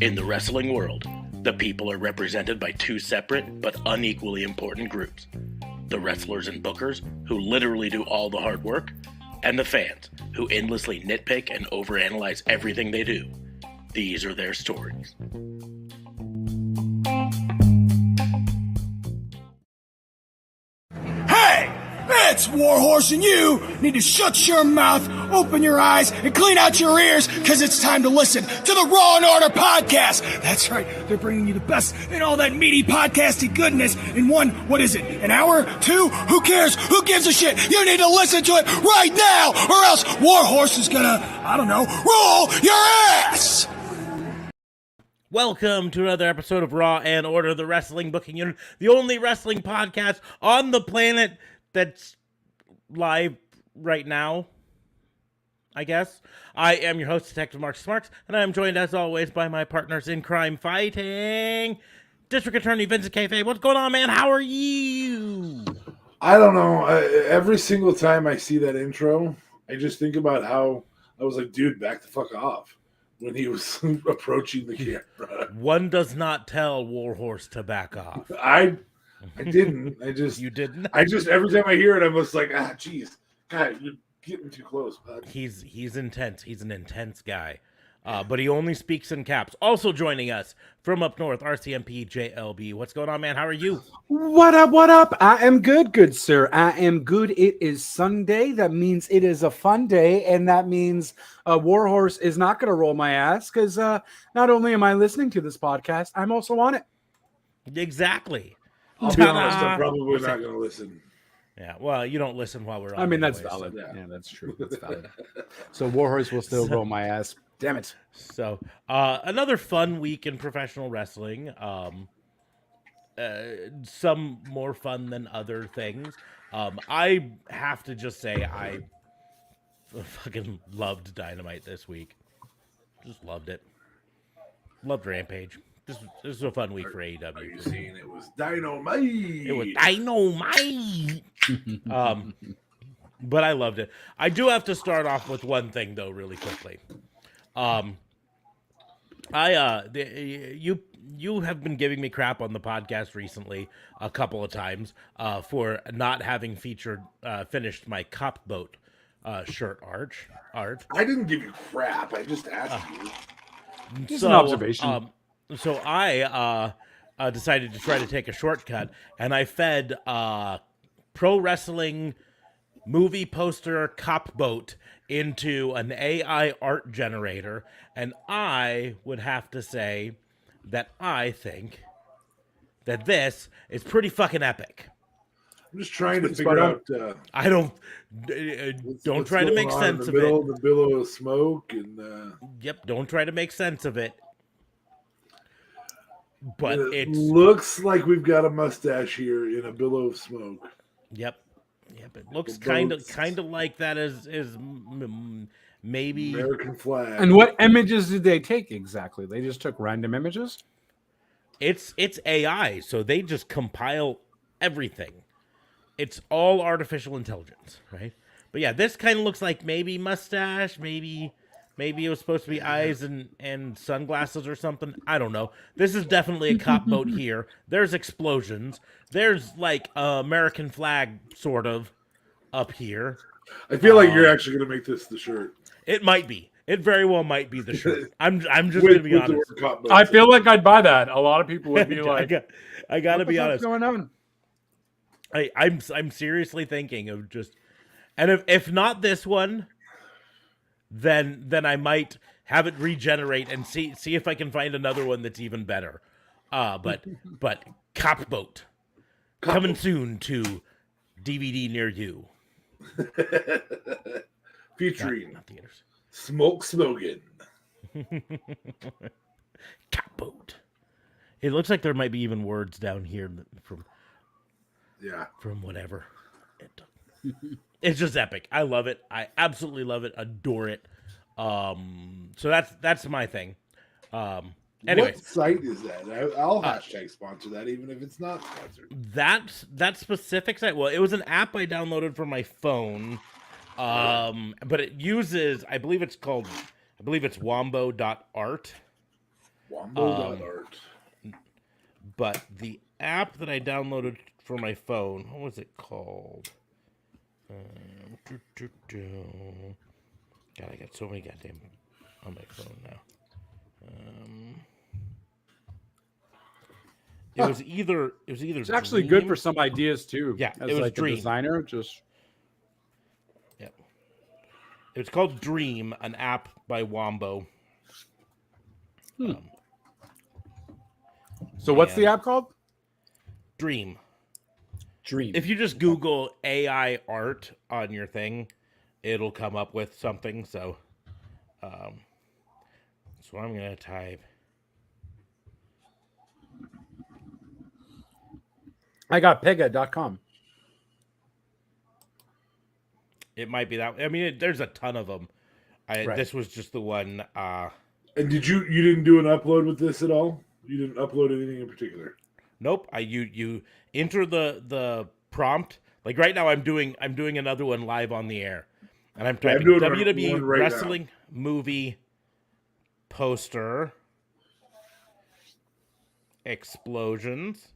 In the wrestling world, the people are represented by two separate but unequally important groups. The wrestlers and bookers, who literally do all the hard work, and the fans, who endlessly nitpick and overanalyze everything they do. These are their stories. Hey! It's Warhorse, and you need to shut your mouth, open your eyes, and clean out your ears, because it's time to listen to the Raw and Order podcast. That's right, they're bringing you the best in all that meaty podcasty goodness in one, what is it, an hour? Two? Who cares? Who gives a shit? You need to listen to it right now, or else Warhorse is gonna, roll your ass! Welcome to another episode of Raw and Order, the wrestling booking unit, the only wrestling podcast on the planet that's live right now, I guess. I am your host, Detective Mark Smarks, and I am joined, as always, by my partners in crime fighting, District Attorney Vincent Kayfabe. What's going on, man? How are you? I don't know. Every single time I see that intro, I just think about how I was like, dude, back the fuck off when he was approaching the camera. One does not tell Warhorse to back off. I didn't. You didn't? Every time I hear it, I'm just like, geez, God, you're getting too close, bud. He's intense. He's an intense guy. But he only speaks in caps. Also joining us from up north, RCMP JLB. What's going on, man? How are you? What up, what up? I am good sir. I am good. It is Sunday. That means it is a fun day, and that means Warhorse is not going to roll my ass, because not only am I listening to this podcast, I'm also on it. Exactly. I'll be honest, I'm probably not going to listen. Yeah, well, you don't listen while we're on. I mean, that's anyways, valid. so. Yeah, that's true. That's valid. So Warhorse will still roll my ass. Damn it. So, another fun week in professional wrestling. Some more fun than other things. I have to just say I fucking loved Dynamite this week. Just loved it. Loved Rampage. This was a fun week for AEW. Are you saying it was Dynamite? It was Dynamite. But I loved it. I do have to start off with one thing though, really quickly. You have been giving me crap on the podcast recently a couple of times for not having finished my cop boat shirt art. I didn't give you crap. I just asked you. Just an observation. So I decided to try to take a shortcut, and I fed pro wrestling movie poster cop boat into an AI art generator, and I would have to say that I think that this is pretty fucking epic. I'm just trying to figure out. I don't try to make sense of it. The billow of smoke and. Yep, don't try to make sense of it. But it looks like we've got a mustache here in a billow of smoke. Yep, it looks kind of like that is maybe American flag. And what images did they take exactly? They just took random images? It's AI, so they just compile everything. It's all artificial intelligence, right? But yeah, this kind of looks like maybe mustache, maybe it was supposed to be eyes and sunglasses or something. I don't know. This is definitely a cop boat here. There's explosions. There's like American flag sort of up here. I feel like you're actually going to make this the shirt. It might be. It very well might be the shirt. I'm just going to be honest. I feel like I'd buy that. A lot of people would be like, I got to be honest. What's going on? I'm seriously thinking of just, and if not this one, then I might have it regenerate and see if I can find another one that's even better. But Cop Boat coming soon to DVD near you. Featuring not theaters. Smoking. Cop Boat. It looks like there might be even words down here from whatever. It's just epic. I love it. I absolutely love it. Adore it. So that's my thing. Anyways, what site is that? I'll hashtag sponsor that, even if it's not sponsored. That specific site. Well, it was an app I downloaded for my phone. But it uses, I believe it's wombo.art. Wombo.art. But the app that I downloaded for my phone, what was it called? God, I got so many goddamn on my phone now. It was either It's actually Dream. good for some ideas too. Yeah, as it was like Dream. a designer, just Yeah, it was called Dream, an app by Wombo. So what's the and app called? Dream. Dream. If you just Google AI art on your thing, it'll come up with something. So, so I'm gonna type. I got pega.com. It might be that. I mean, there's a ton of them. Right. This was just the one. And you didn't do an upload with this at all? You didn't upload anything in particular? Nope. You enter the prompt. Like right now, I'm doing another one live on the air, and I'm typing doing WWE one right wrestling movie poster explosions.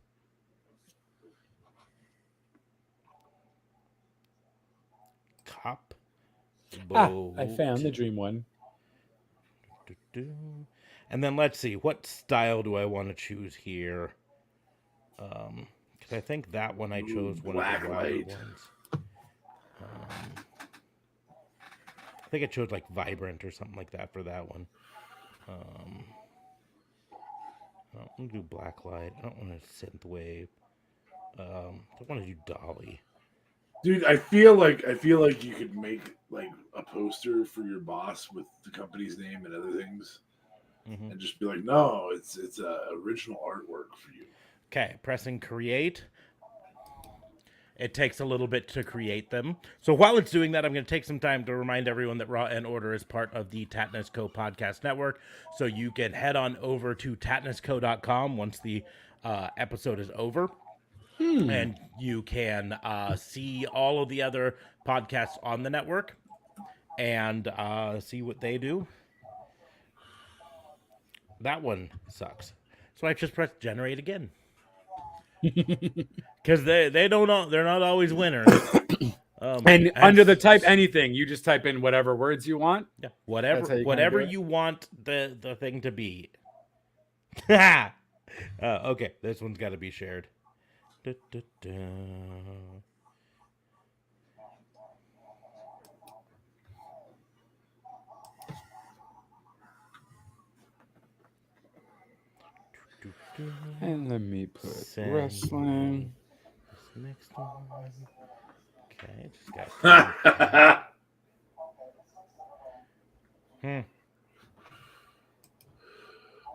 Cop. I found the Dream one. And then let's see, what style do I want to choose here? Because I think that one I chose one of the wilder Blacklight. ones. I think I chose like Vibrant or something like that for that one. I'm gonna do Blacklight. I don't want to Synthwave. I want to do Dolly. Dude, I feel like you could make like a poster for your boss with the company's name and other things, and just be like, no, it's original artwork for you. Okay, pressing create. It takes a little bit to create them. So while it's doing that, I'm going to take some time to remind everyone that Raw and Order is part of the Tatnus Co. podcast network. So you can head on over to tatnusco.com once the episode is over. And you can see all of the other podcasts on the network and see what they do. That one sucks. So I just press generate again. Because they don't know, they're not always winners. And under the type anything, you just type in whatever words you want. Yeah, whatever you want the thing to be. Okay, this one's got to be shared. Da, da, da. And let me put Send wrestling. This next one. Okay, just got.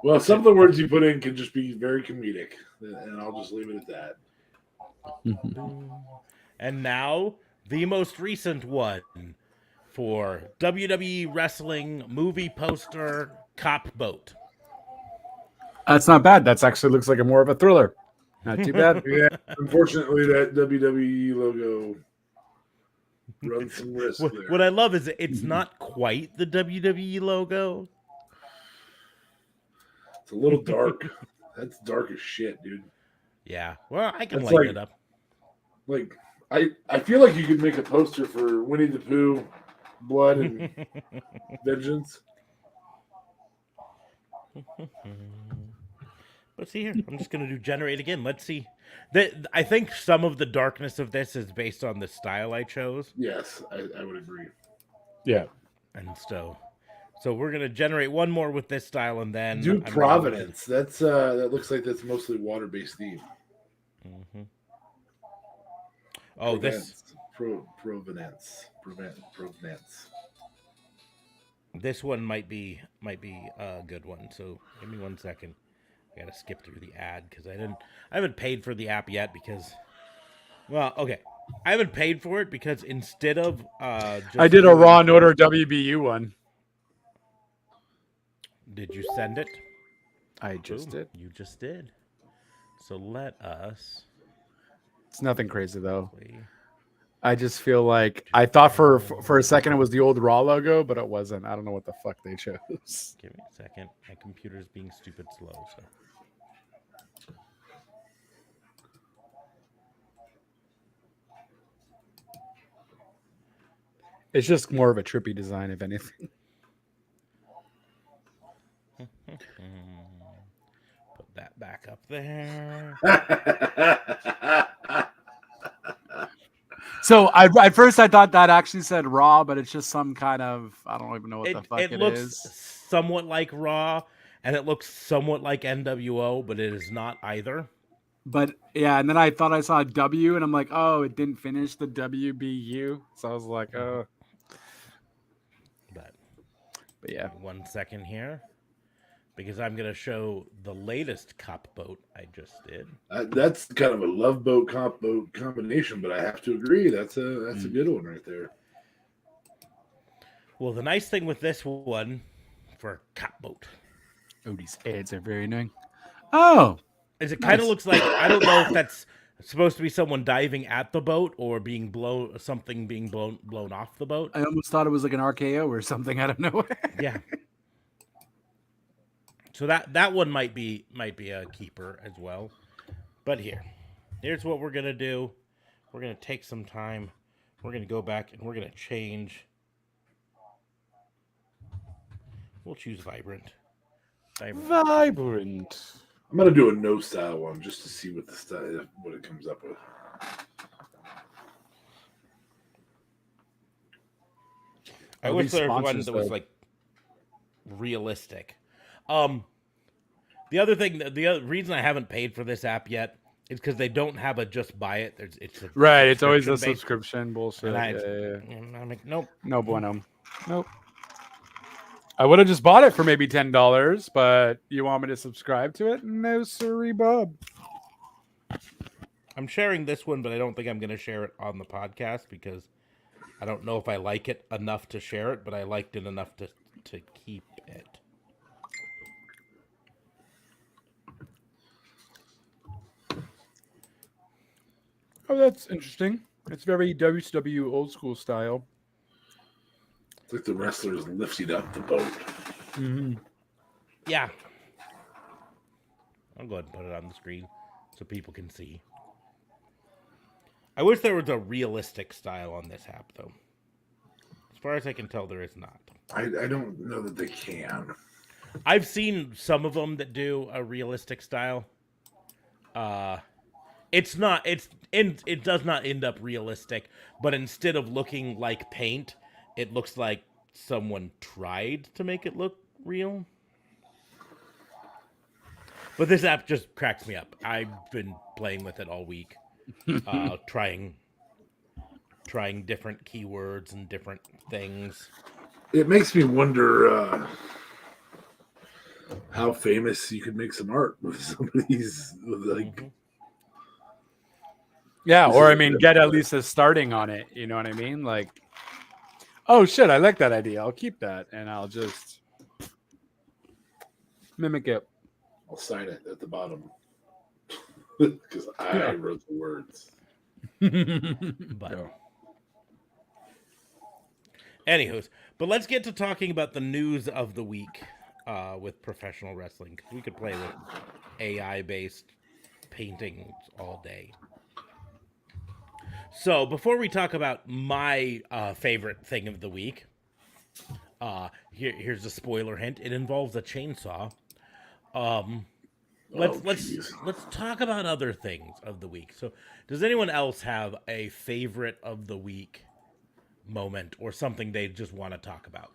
Well, some of the words you put in can just be very comedic, and I'll just leave it at that. And now the most recent one for WWE Wrestling movie poster cop boat. That's not bad. That's actually looks like a more of a thriller. Not too bad. Yeah, unfortunately, that WWE logo runs some risk there. What I love is it's not quite the WWE logo. It's a little dark. That's dark as shit, dude. Yeah, well, I can That's lighten like- it up. Like, I feel like you could make a poster for Winnie the Pooh, Blood, and Vengeance. But see here, I'm just gonna do generate again. Let's see. I think some of the darkness of this is based on the style I chose, Yes, I would agree. Yeah. and so we're gonna generate one more with this style, and then Do I'm gonna- Providence. That's that looks like that's mostly water-based theme. Oh, this Provenance. this one might be a good one. So give me 1 second. I gotta skip through the ad because I haven't paid for the app yet because, well, okay, I haven't paid for it because instead of just I did a Raw and Order WBU one. Did you send it? I just Boom, did. You just did. So let us. It's nothing crazy though. Play I just feel like I thought for a second it was the old Raw logo, but it wasn't. I don't know what the fuck they chose. Give me a second. My computer's being stupid slow, so. It's just more of a trippy design, if anything. Put that back up there. So at first I thought that actually said Raw, but it's just some kind of I don't even know what the fuck It it looks is. somewhat like Raw, and it looks somewhat like NWO, but it is not either. But yeah, and then I thought I saw a W, and I'm like, oh, it didn't finish the WBU, so I was like, oh. But yeah, 1 second here, because I'm gonna show the latest cop boat I just did. That's kind of a love boat cop boat combination, but I have to agree that's a good one right there. Well, the nice thing with this one for cop boat, these ads are very annoying. Oh, is it kind of looks like, I don't know if that's supposed to be someone diving at the boat or being blown off the boat. I almost thought it was like an RKO or something out of nowhere. Yeah. So that one might be a keeper as well. But here's what we're gonna do. We're gonna take some time. We're gonna go back and we're gonna change. We'll choose vibrant. Vibrant. I'm gonna do a no style one just to see what it comes up with. I wish there was one that was like realistic. The other reason I haven't paid for this app yet is because they don't have a just buy it. It's right. It's always a subscription bullshit. And I'm like, nope, no bueno, nope. I would have just bought it for maybe $10, but you want me to subscribe to it? No, sorry, Bob. I'm sharing this one, but I don't think I'm going to share it on the podcast because I don't know if I like it enough to share it, but I liked it enough to keep it. Oh, that's interesting. It's very WCW old school style. It's like the wrestlers lifted up the boat. Mm-hmm. Yeah. I'll go ahead and put it on the screen so people can see. I wish there was a realistic style on this app, though. As far as I can tell, there is not. I don't know that they can. I've seen some of them that do a realistic style. It does not end up realistic, but instead of looking like paint, it looks like someone tried to make it look real. But this app just cracks me up. I've been playing with it all week, trying different keywords and different things. It makes me wonder how famous you could make some art with somebody's like. Mm-hmm. Yeah, or I mean, get at least a starting on it. You know what I mean? Like, oh shit, I like that idea. I'll keep that, and I'll just mimic it. I'll sign it at the bottom because I wrote the words. But anywho's, but let's get to talking about the news of the week with professional wrestling, because we could play with AI-based paintings all day. So before we talk about my favorite thing of the week, here's a spoiler hint. It involves a chainsaw. Let's talk about other things of the week. So, does anyone else have a favorite of the week moment or something they just want to talk about?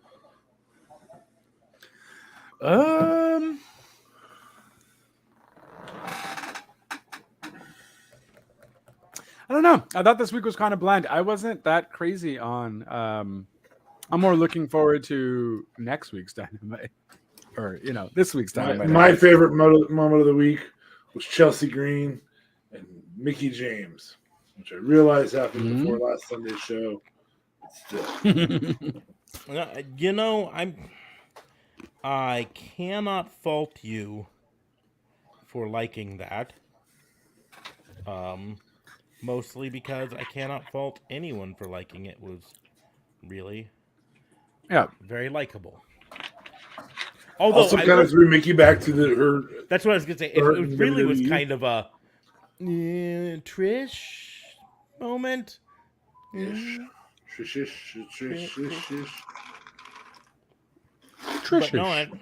I don't know. I thought this week was kind of bland. I wasn't that crazy on. I'm more looking forward to next week's Dynamite, or this week's Dynamite. My favorite moment of the week was Chelsea Green and Mickey James, which I realized happened before last Sunday's show. Still, I cannot fault you for liking that. mostly because I cannot fault anyone for liking it. Was really Yeah. very likable. Although Also, I kind of was, threw Mickey back to her. that's what I was gonna say. It Her really was WWE. kind of a Trish moment. Ish. Shish, shish, shish, shish, shish. But no, Trishish.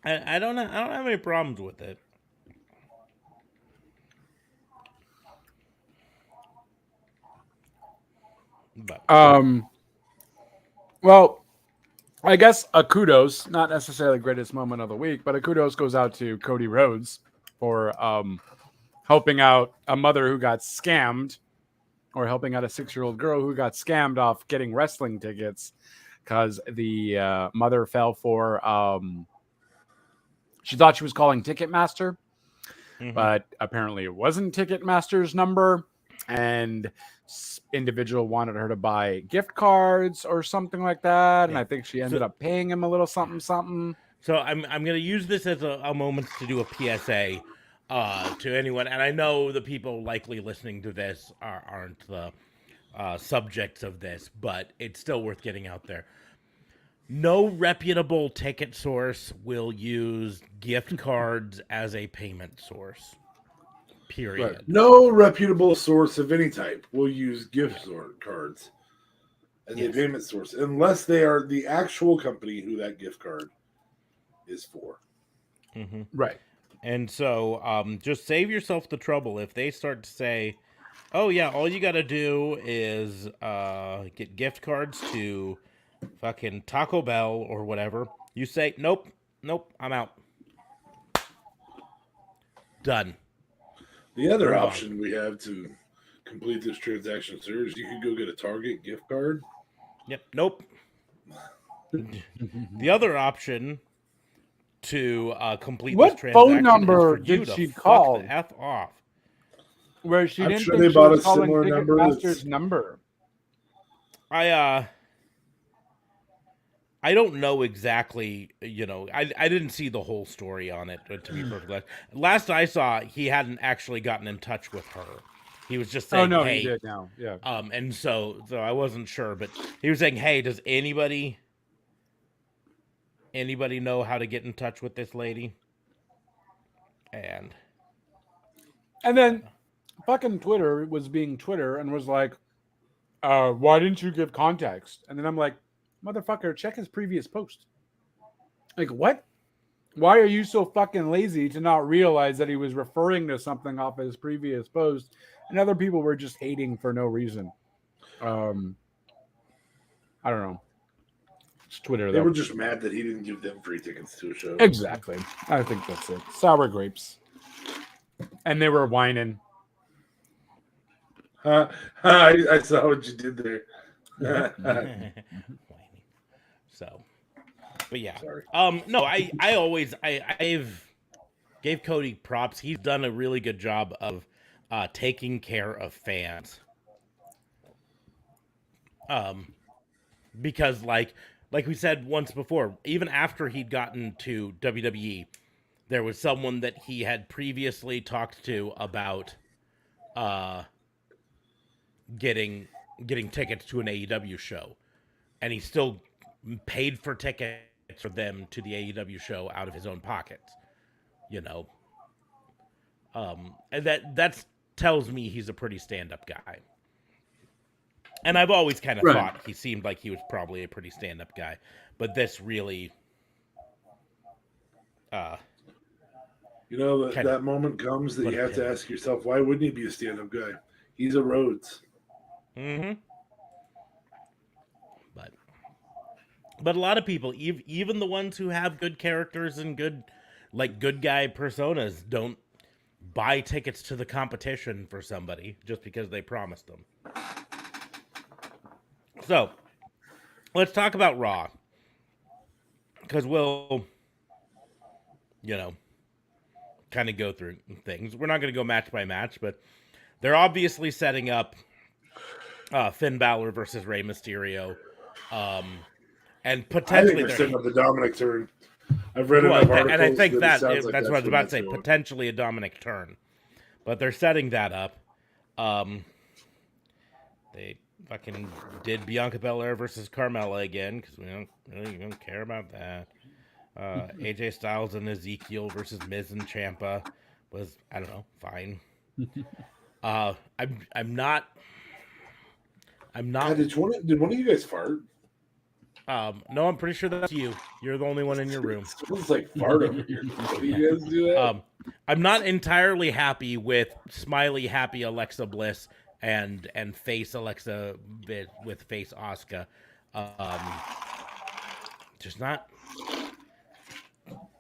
I don't have any problems with it. But Well, I guess a kudos, not necessarily the greatest moment of the week, but a kudos goes out to Cody Rhodes for helping out a mother who got scammed, or helping out a 6-year-old girl who got scammed off getting wrestling tickets because the mother fell for. She thought she was calling Ticketmaster, but apparently it wasn't Ticketmaster's number, and individual wanted her to buy gift cards or something like that, and I think she ended up paying him a little something. So I'm going to use this as a moment to do a PSA to anyone, and I know the people likely listening to this aren't the subjects of this, but it's still worth getting out there. No reputable ticket source will use gift cards as a payment source. Period. Right. No reputable source of any type will use gift cards as a payment source unless they are the actual company who that gift card is for. Mm-hmm. Right. And so just save yourself the trouble if they start to say, oh, yeah, all you got to do is get gift cards to fucking Taco Bell or whatever. You say, nope, I'm out. Done. The other option we have to complete this transaction, sir, is you could go get a Target gift card. Yep. Nope. The other option to complete this transaction phone number is for you did to she fuck call? the F off. Where she I'm didn't sure think they she bought was a calling similar number Ticketmaster's number. I don't know exactly, I didn't see the whole story on it, to be perfectly honest. Last I saw, he hadn't actually gotten in touch with her. He was just saying, oh no, hey, he did now. Yeah. And so I wasn't sure, but he was saying, hey, does anybody know how to get in touch with this lady? And then fucking Twitter was being Twitter and was like, why didn't you give context? And then I'm like, motherfucker, check his previous post. Like, what? Why are you so fucking lazy to not realize that he was referring to something off his previous post, and other people were just hating for no reason? I don't know. It's Twitter, They though. were just mad that he didn't give them free tickets to a show. Exactly. I think that's it. Sour grapes. And they were whining. I saw what you did there. So, but yeah. Sorry. No, I've gave Cody props. He's done a really good job of taking care of fans. Because like we said once before, even after he'd gotten to WWE, there was someone that he had previously talked to about getting tickets to an AEW show, and he still paid for tickets for them to the AEW show out of his own pockets. And that tells me he's a pretty stand-up guy. And I've always kind of thought he seemed like he was probably a pretty stand-up guy, but this really, that moment comes that you have to ask yourself, why wouldn't he be a stand-up guy? He's a Rhodes. Mm-hmm. But a lot of people, even the ones who have good characters and good guy personas, don't buy tickets to the competition for somebody just because they promised them. So, let's talk about Raw. Because we'll, kind of go through things. We're not going to go match by match, but they're obviously setting up Finn Balor versus Rey Mysterio. And potentially they're setting up the Dominic turn. I've read enough articles. And I think that's like what I was about to say. Going. Potentially a Dominic turn. But they're setting that up. Um, they fucking did Bianca Belair versus Carmella again because we don't really even care about that. AJ Styles and Ezekiel versus Miz and Champa was, I don't know, fine. I'm not. God, did one of you guys fart? No, I'm pretty sure that's you. You're the only one in your room. It smells like fart over here. What do you guys do that? I'm not entirely happy with smiley happy Alexa Bliss and face Alexa with face Asuka. Just not.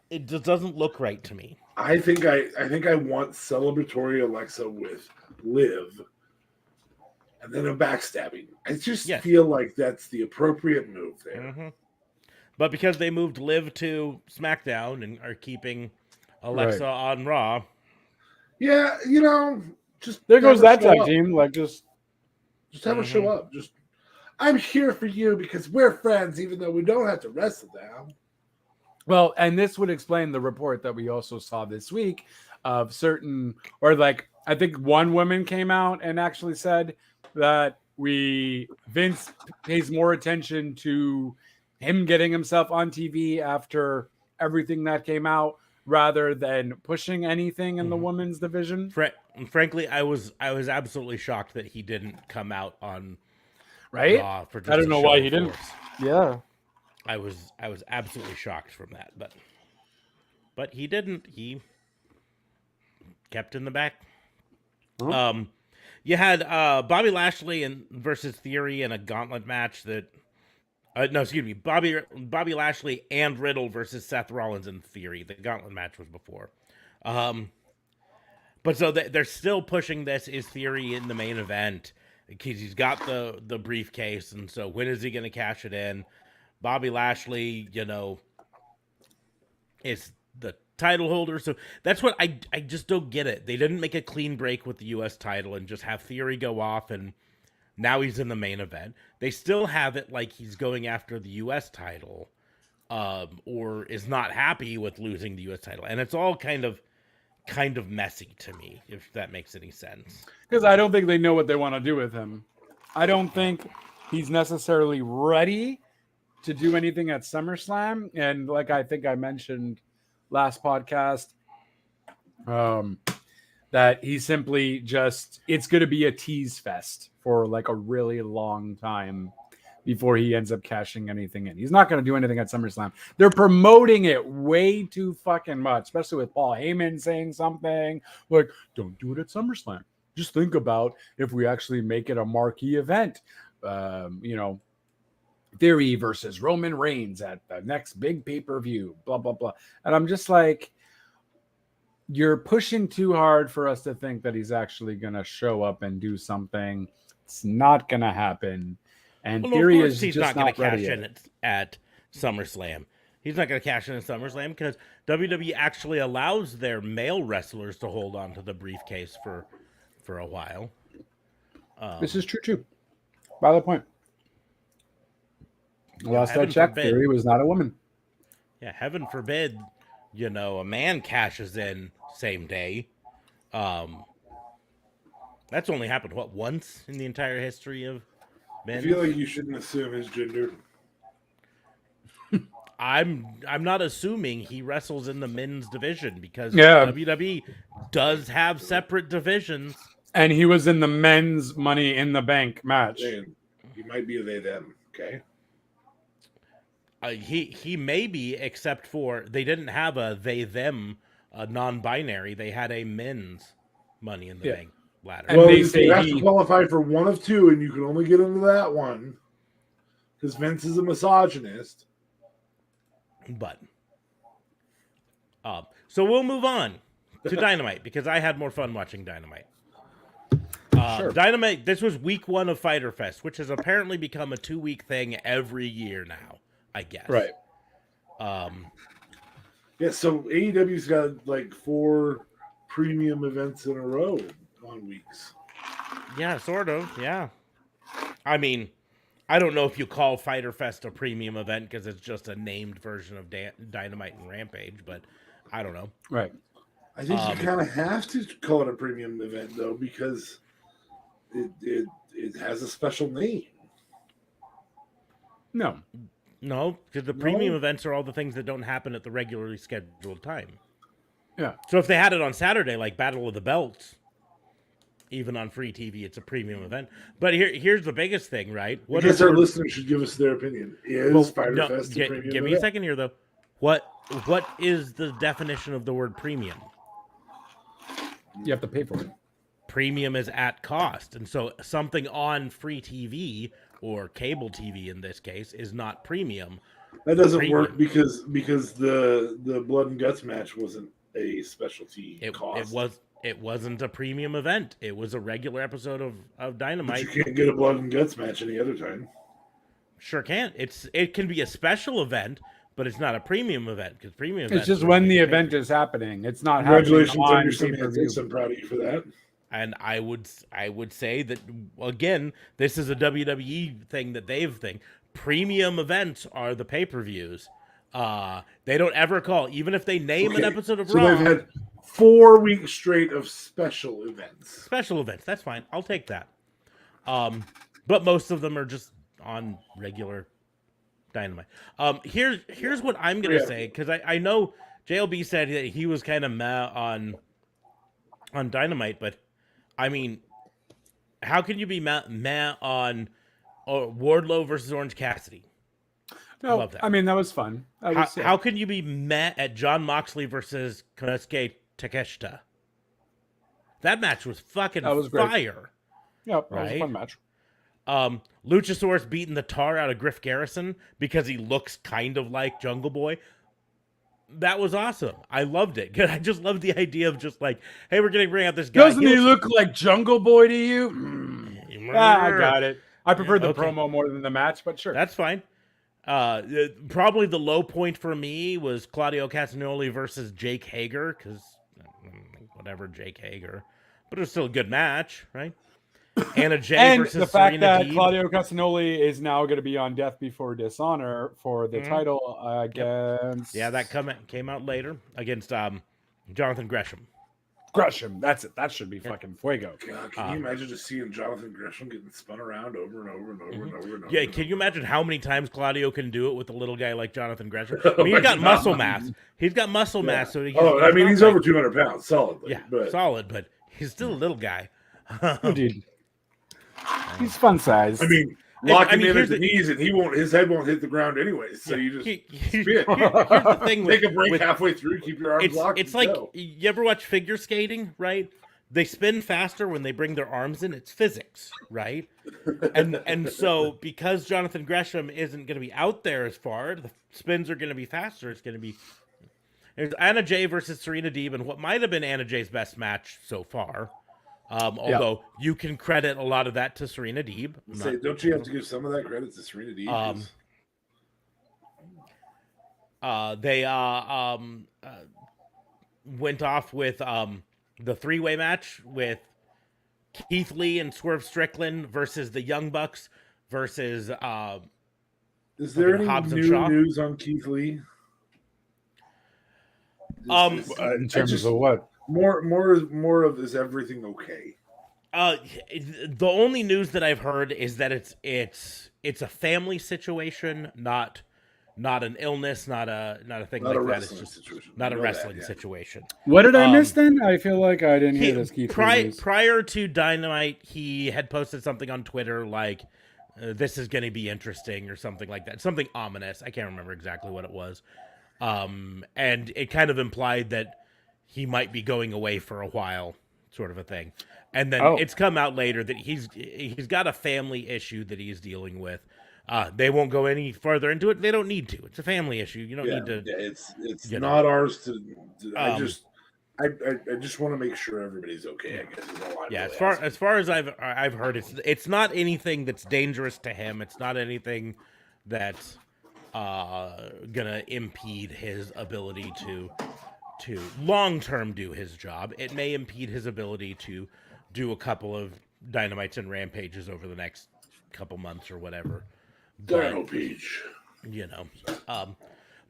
It just doesn't look right to me. I think I want celebratory Alexa with Liv, and then a backstabbing. I just feel like that's the appropriate move there. Mm-hmm. But because they moved Liv to SmackDown and are keeping Alexa on Raw, yeah, just there goes that tag team. Like just have her show up. Just I'm here for you because we're friends, even though we don't have to wrestle now. Well, and this would explain the report that we also saw this week of certain, or like, I think one woman came out and actually said that Vince pays more attention to him getting himself on TV after everything that came out rather than pushing anything in the women's division. Frankly, I was absolutely shocked that he didn't come out on Raw for just I don't know why he didn't. Yeah. I was absolutely shocked from that, but he didn't. He kept in the back. Oh. You had Bobby Lashley versus Theory in a gauntlet match that. No, excuse me. Bobby Lashley and Riddle versus Seth Rollins and Theory. The gauntlet match was before. But so they're still pushing this. Is Theory in the main event? Because he's got the briefcase, and so when is he going to cash it in? Bobby Lashley, is the title holder. So that's what I just don't get it. They didn't make a clean break with the U.S. title and just have Theory go off, and now he's in the main event. They still have it like he's going after the U.S. title, or is not happy with losing the U.S. title. And it's all kind of messy to me, if that makes any sense. Because I don't think they know what they want to do with him. I don't think he's necessarily ready to do anything at SummerSlam. And like I think I mentioned last podcast, that he simply it's going to be a tease fest for like a really long time before he ends up cashing anything in. He's not going to do anything at SummerSlam. They're promoting it way too fucking much, especially with Paul Heyman saying something like, don't do it at SummerSlam. Just think about if we actually make it a marquee event. Theory versus Roman Reigns at the next big pay-per-view, blah, blah, blah. And I'm just like, you're pushing too hard for us to think that he's actually going to show up and do something. It's not going to happen. And Theory is he's just not going to cash yet. in at SummerSlam. He's not going to cash in at SummerSlam because WWE actually allows their male wrestlers to hold on to the briefcase for a while. This is true, too. Valid point. Last I checked, Theory was not a woman. Yeah, heaven forbid, a man cashes in same day. That's only happened, once in the entire history of men? I feel like you shouldn't assume his gender. I'm not assuming he wrestles in the men's division because WWE does have separate divisions. And he was in the men's Money in the Bank match. Man, he might be a they them, okay? He may be, except for they didn't have a they them non-binary. They had a men's Money in the Bank ladder. And they say you have to qualify for one of two, and you can only get into that one because Vince is a misogynist. But so we'll move on to Dynamite because I had more fun watching Dynamite. Sure. Dynamite. This was week 1 of Fyter Fest, which has apparently become a 2-week thing every year now. I guess. Right. Yeah, so AEW's got like 4 premium events in a row on weeks. Yeah, sort of. Yeah. I mean, I don't know if you call Fyter Fest a premium event because it's just a named version of Dynamite and Rampage, but I don't know. Right. I think you kind of have to call it a premium event, though, because it has a special name. No. No, because the premium events are all the things that don't happen at the regularly scheduled time. Yeah. So if they had it on Saturday, like Battle of the Belts, even on free TV, it's a premium event. But here's the biggest thing, right? I guess our listeners should give us their opinion. Is Fyter Fest a premium give me a second here, though. What is the definition of the word premium? You have to pay for it. Premium is at cost, and so something on free TV or cable TV in this case is not premium. That doesn't work because the blood and guts match wasn't a specialty cost. It wasn't a premium event. It was a regular episode of Dynamite. But you can't get a blood and guts match any other time. Sure can. It can be a special event, but it's not a premium event because premium. It's just when the event is happening. It's not Congratulations happening on on your pay-per-view. semantics. I'm proud of you for that. And I would say that again, this is a WWE thing that they've thing. Premium events are the pay-per-views. They don't ever call, even if they name an episode of Raw. So they've had 4 weeks straight of special events. Special events, that's fine. I'll take that. But most of them are just on regular Dynamite. Here's what I'm gonna say, because I know JLB said that he was kind of meh on Dynamite, but I mean, how can you be meh on Wardlow versus Orange Cassidy? No, Love that. I mean, that was fun. How can you be meh at John Moxley versus Konosuke Takeshita? That match was fucking fire. Yeah, that was right? a fun match. Luchasaurus beating the tar out of Griff Garrison because he looks kind of like Jungle Boy. That was awesome. I loved it. I just love the idea of just like, hey, we're going to bring out this guy. Doesn't he look like Jungle Boy to you? I got it. I preferred the promo more than the match, but sure. That's fine. Probably the low point for me was Claudio Castagnoli versus Jake Hager, because whatever, Jake Hager. But it was still a good match, right? Anna Jay versus the fact Serena that Deeb. Claudio Castagnoli is now going to be on Death Before Dishonor for the title against... Yeah, that came out later against Jonathan Gresham. Gresham, that's it. That should be fucking fuego. God, can you imagine just seeing Jonathan Gresham getting spun around over and over and over and over and over? Yeah, can you imagine how many times Claudio can do it with a little guy like Jonathan Gresham? I mean, he's got muscle mass. He's got muscle mass. So he's over 200 pounds, solidly. Yeah, solid, but he's still a little guy. Oh, dude. He's fun size. I mean, lock him in at the knees, and his head won't hit the ground anyways. So you just spin. Here's the thing: take a break halfway through, keep your arms locked. It's like you ever watch figure skating, right? They spin faster when they bring their arms in. It's physics, right? And so because Jonathan Gresham isn't going to be out there as far, the spins are going to be faster. It's going to be there's Anna Jay versus Serena Deeb, and what might have been Anna Jay's best match so far. Although you can credit a lot of that to Serena Deeb. Don't you have to give some of that credit to Serena Deeb? They went off with the three-way match with Keith Lee and Swerve Strickland versus the Young Bucks versus is there any new news on Keith Lee? In terms of what? More of is everything okay? The only news that I've heard is that it's a family situation, not an illness, not a thing like that. It's just not a wrestling situation. What did I miss then? I feel like I didn't hear this. Keith prior to Dynamite, he had posted something on Twitter like, "This is going to be interesting" or something like that, something ominous. I can't remember exactly what it was, and it kind of implied that he might be going away for a while, sort of a thing. And then it's come out later that he's got a family issue that he's dealing with. They won't go any further into it. They don't need to. It's a family issue. You don't need to. Yeah, it's not ours to. I just want to make sure everybody's okay. I guess is all I'm really as far as I've heard, it's not anything that's dangerous to him. It's not anything that's gonna impede his ability to long-term do his job. It may impede his ability to do a couple of Dynamites and Rampages over the next couple months or whatever. Page.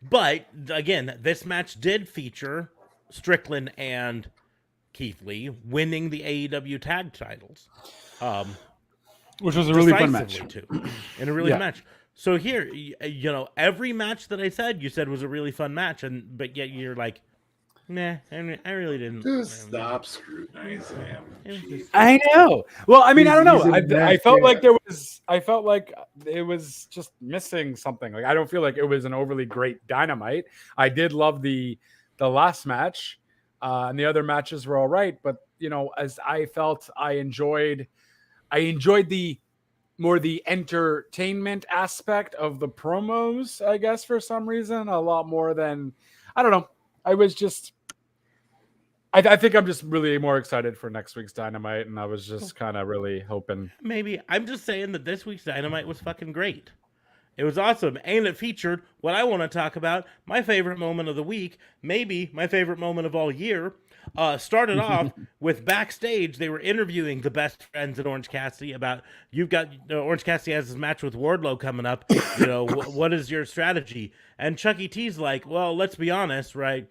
But again, this match did feature Strickland and Keith Lee winning the AEW tag titles. Which was a really fun match. Decisively, too, in a really Yeah. fun match. So here, you know, every match that I said, you said was a really fun match, but yet you're like, nah, I really didn't. Just stop scrutinizing him. Jeez. I know. Well, I mean, I don't know. He's a I mess, felt yeah. like there was. I felt like it was just missing something. Like I don't feel like it was an overly great Dynamite. I did love the last match, and the other matches were all right. But you know, as I felt, I enjoyed the more the entertainment aspect of the promos. I guess for some reason, a lot more than I don't know. I was just. I think I'm just really more excited for next week's Dynamite, and I was just kind of really hoping. Maybe I'm just saying that this week's Dynamite was fucking great. It was awesome, and it featured what I want to talk about. My favorite moment of the week, maybe my favorite moment of all year. Started off with backstage. They were interviewing the best friends at Orange Cassidy about Orange Cassidy has his match with Wardlow coming up. You know, what is your strategy? And Chucky T's like, well, let's be honest, right?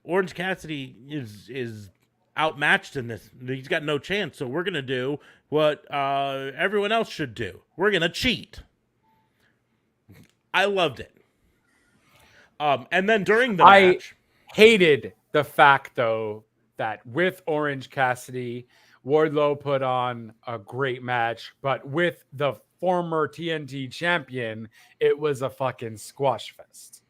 Orange Cassidy is outmatched in this. He's got no chance. So we're gonna do what everyone else should do. We're gonna cheat. I loved it. And then during the match, hated the fact though that with Orange Cassidy, Wardlow put on a great match, but with the former TNT champion, it was a fucking squash fest.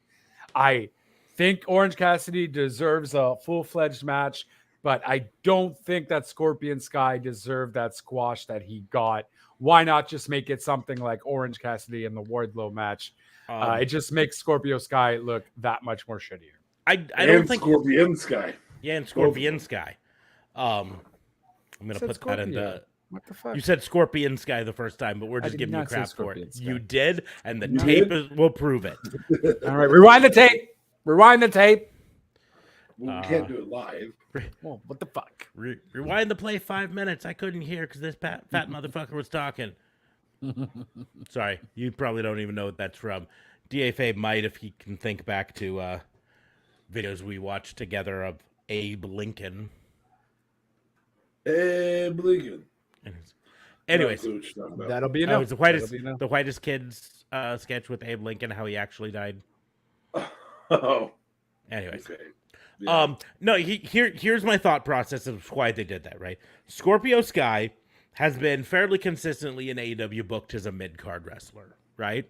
I think Orange Cassidy deserves a full-fledged match, but I don't think that Scorpion Sky deserved that squash that he got. Why not just make it something like Orange Cassidy in the Wardlow match? It just makes Scorpio Sky look that much more shittier. I don't think Scorpion Sky. Yeah, and Scorpion Sky. I'm gonna put that into. What the fuck? You said Scorpion Sky the first time, but we're just did giving you not say crap for Scorpion it. Sky. You did, and the You tape did? will prove it. All right, rewind the tape. Rewind the tape. Well, we can't do it live. Well, what the fuck? Rewind the play 5 minutes. I couldn't hear because this fat motherfucker was talking. Sorry, you probably don't even know what that's from. DFA might if he can think back to videos we watched together of Abe Lincoln. Abe Lincoln. Anyways, No clue what you're talking about. That'll be it enough. was the whitest kids sketch with Abe Lincoln, how he actually died. Oh, Anyways, okay. Yeah. no, here's my thought process of why they did that. Right, Scorpio Sky has been fairly consistently in AEW booked as a mid-card wrestler, right?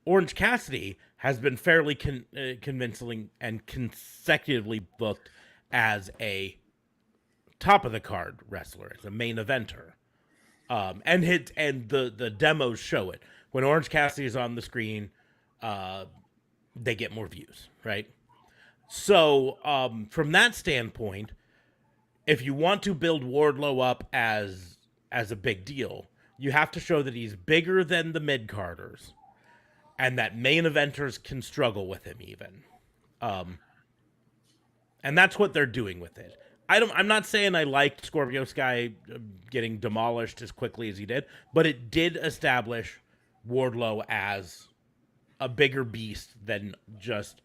Orange Cassidy has been fairly convincing and consecutively booked as a top of the card wrestler, as a main eventer. And the demos show it. When Orange Cassidy is on the screen, they get more views, right? So from that standpoint, if you want to build Wardlow up as a big deal, you have to show that he's bigger than the mid-carders and that main eventers can struggle with him even. And that's what they're doing with it. I'm not saying I liked Scorpio Sky getting demolished as quickly as he did, but it did establish Wardlow as a bigger beast than just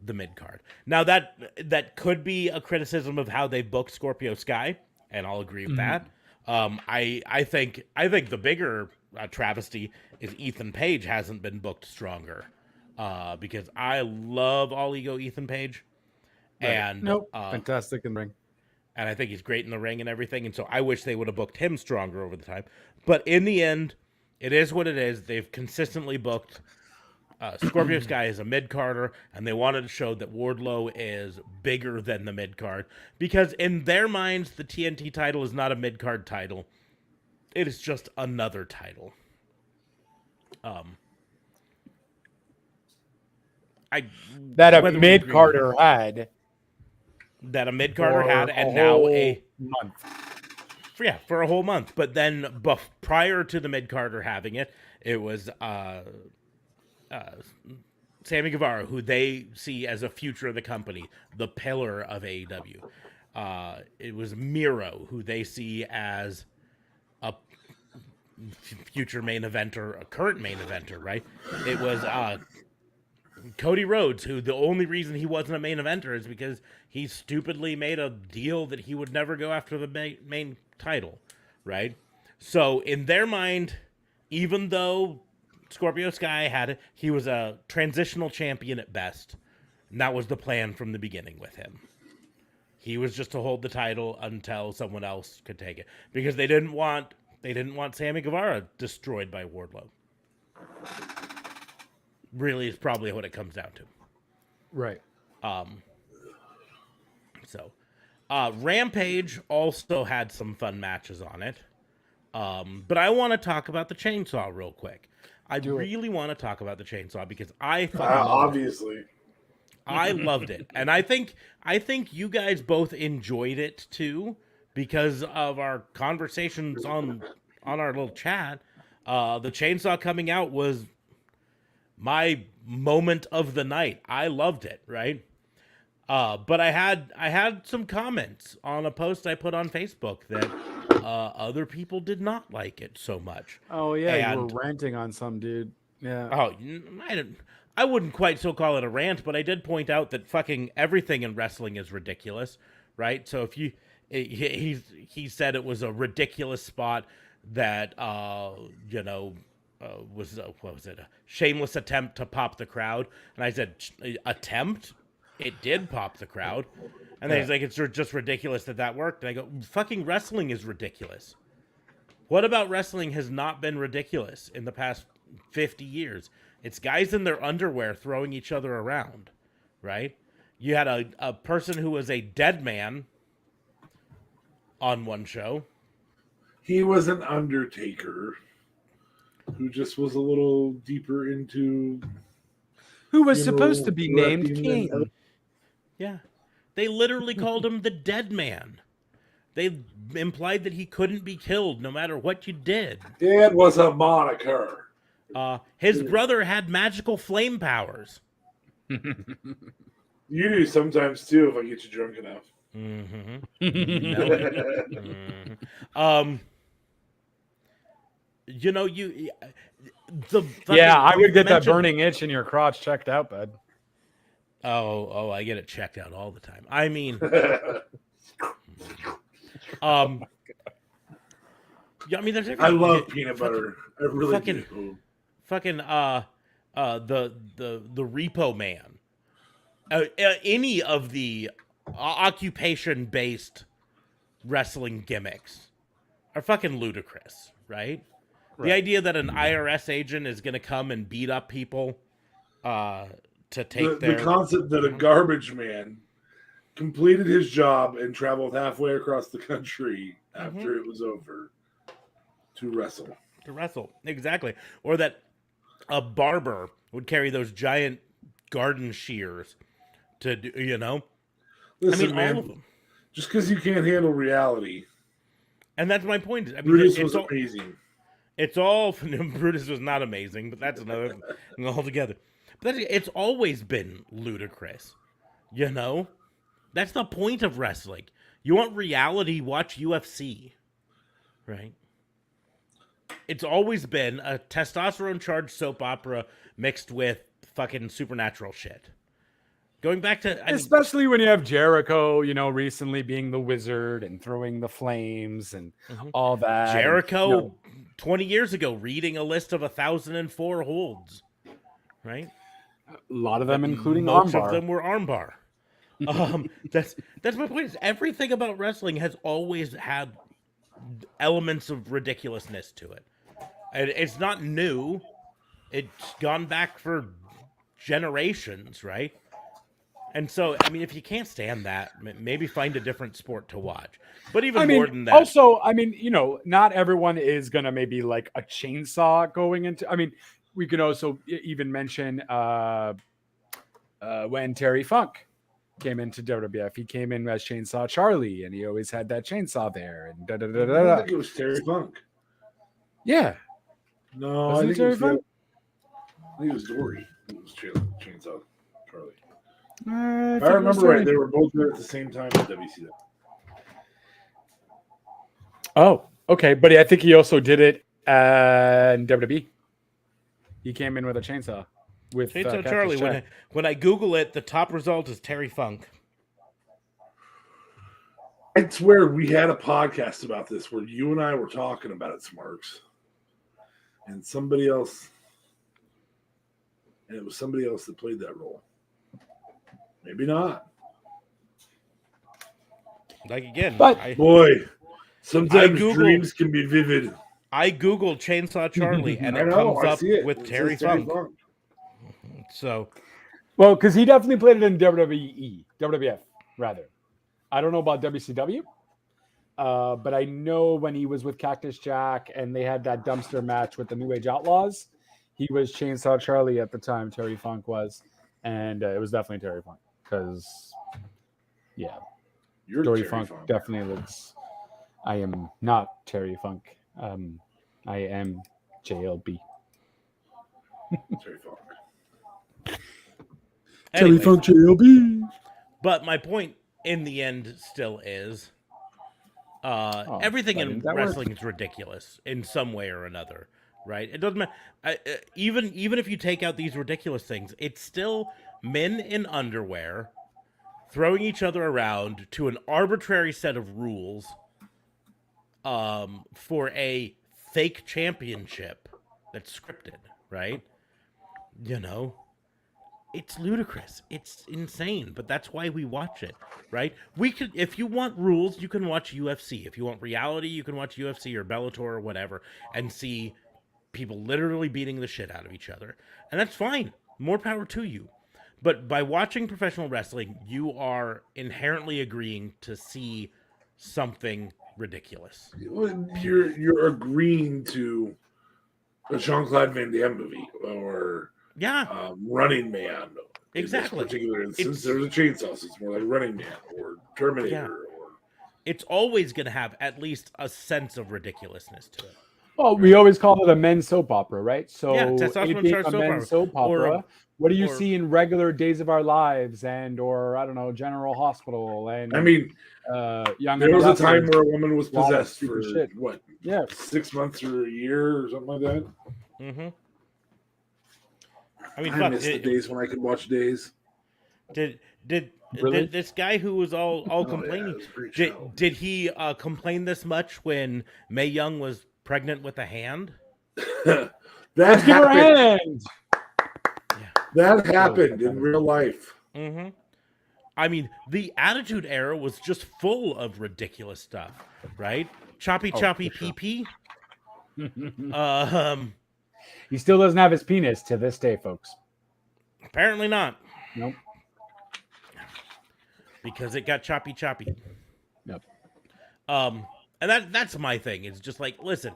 the mid-card. Now that could be a criticism of how they booked Scorpio Sky, and I'll agree with that. I think the bigger travesty is Ethan Page hasn't been booked stronger, because I love All Ego Ethan Page, and fantastic in ring, and I think he's great in the ring and everything. And so I wish they would have booked him stronger over the time. But in the end, it is what it is. They've consistently booked Scorpio Sky as a mid-carder, and they wanted to show that Wardlow is bigger than the mid-card, because in their minds, the TNT title is not a mid-card title. It is just another title. that a mid-carder had. That a mid-carder had, and now a month. For a whole month. But then prior to the mid-carder having it, it was Sammy Guevara, who they see as a future of the company, the pillar of AEW. It was Miro, who they see as a future main eventer, a current main eventer, right? It was Cody Rhodes, who the only reason he wasn't a main eventer is because he stupidly made a deal that he would never go after the main title, right? So in their mind, even though Scorpio Sky had it, he was a transitional champion at best. And that was the plan from the beginning with him. He was just to hold the title until someone else could take it, because they didn't want Sammy Guevara destroyed by Wardlow. Really is probably what it comes down to. Right. Rampage also had some fun matches on it. But I want to talk about the chainsaw real quick. I really want to talk about the chainsaw because I fucking loved it. I loved it. And I think you guys both enjoyed it too, because of our conversations on our little chat. The chainsaw coming out was my moment of the night. I loved it, right? But I had some comments on a post I put on Facebook that other people did not like it so much. Oh yeah, you were ranting on some dude. Yeah. Oh, I wouldn't quite so call it a rant, but I did point out that fucking everything in wrestling is ridiculous, right? So if he said it was a ridiculous spot that was what was it? A shameless attempt to pop the crowd, and I said attempt. It did pop the crowd. And then he's like, it's just ridiculous that worked. And I go, fucking wrestling is ridiculous. What about wrestling has not been ridiculous in the past 50 years? It's guys in their underwear throwing each other around, right? You had a person who was a dead man on one show. He was an Undertaker who just was a little deeper into... Who was supposed to be named King. Yeah. They literally called him the dead man. They implied that he couldn't be killed no matter what you did. Dead was a moniker. His brother had magical flame powers. You do sometimes too if I get you drunk enough. I would get that burning itch in your crotch checked out, bud. Oh, I get it checked out all the time. I mean, there's I love peanut butter. I really do. Fucking the Repo Man. Any of the occupation-based wrestling gimmicks are fucking ludicrous, right? The idea that an IRS agent is going to come and beat up people to take the concept that a garbage man completed his job and traveled halfway across the country after it was over to wrestle. Exactly. Or that a barber would carry those giant garden shears to do, Listen, all of them. Just because you can't handle reality. And that's my point. Brutus was amazing. It's all Brutus was not amazing, but that's another thing altogether. But it's always been ludicrous, That's the point of wrestling. You want reality? Watch UFC, right? It's always been a testosterone-charged soap opera mixed with fucking supernatural shit. Going back to... Especially when you have Jericho, recently being the wizard and throwing the flames and all that. Jericho, 20 years ago, reading a list of 1,004 holds, right? A lot of them including most armbar. Most of them were armbar. That's my point. Is everything about wrestling has always had elements of ridiculousness to it. And it's not new. It's gone back for generations, right? And so, if you can't stand that, maybe find a different sport to watch. But even more than that. Also, not everyone is going to maybe like a chainsaw going into... we could also even mention when Terry Funk came into WWF. He came in as Chainsaw Charlie, and he always had that chainsaw there. And I don't think it was Terry Funk. Yeah. No, I think Terry Funk? I think it was Dory. It was Chainsaw Charlie. If I remember right, they were both there at the same time at WCW. Oh, okay. But I think he also did it in WWE. He came in with a chainsaw. with Chainsaw Cactus Charlie. Jack. When I Google it, the top result is Terry Funk. I swear we had a podcast about this where you and I were talking about it, Smarks. And somebody else, and it was somebody else that played that role. Maybe not. Like again, But- Boy, sometimes Googled- dreams can be vivid. I Googled Chainsaw Charlie and I it know, comes I up see it. with It Terry says Funk. So Well, because he definitely played it in WWF, rather. I don't know about WCW, but I know when he was with Cactus Jack and they had that dumpster match with the New Age Outlaws, he was Chainsaw Charlie at the time, Terry Funk was. And it was definitely Terry Funk because, yeah, You're Terry Terry Funk Funk. definitely looks. I am not Terry Funk. I am JLB. Terry Funk. anyway, JLB. but my point in the end still is everything why in didn't that work? wrestling is ridiculous in some way or another, right? It doesn't matter. Even if you take out these ridiculous things, it's still men in underwear throwing each other around to an arbitrary set of rules for a fake championship that's scripted, right? You know, it's ludicrous. It's insane, but that's why we watch it, right? We could, if you want rules, you can watch UFC. If you want reality, you can watch UFC or Bellator or whatever and see people literally beating the shit out of each other. And that's fine. More power to you. But by watching professional wrestling, you are inherently agreeing to see something ridiculous. You're agreeing to a Jean-Claude Van Damme movie or Yeah, Running Man. Exactly. In this particular instance, It's- there's a chainsaw, so it's more like Running Man or Terminator. Yeah. Or it's always going to have at least a sense of ridiculousness to it. Well, we always call it a men's soap opera, right? So Yeah, it testosterone being starts a soap men's opera. soap Or opera. What do you or- see in regular Days of Our Lives or I don't know, General Hospital and I mean, Young there was a and time Restless? where a woman was A lot of possessed for stupid shit. what, Yeah, 6 months or a year or something like that. Mm-hmm. I mean, I fuck, miss the days when I could watch Days. did Really? this guy who was all Oh, yeah, complaining? it was a great show. Did he complain this much when Mae Young was pregnant with a hand? that let's give her a happened. hand. That happened in real life. Mm-hmm. I mean, the Attitude Era was just full of ridiculous stuff, right? Choppy choppy for sure. pee. He still doesn't have his penis to this day, folks. Apparently not, Nope. because it got choppy choppy. Nope. And that's my thing. It's just like, listen,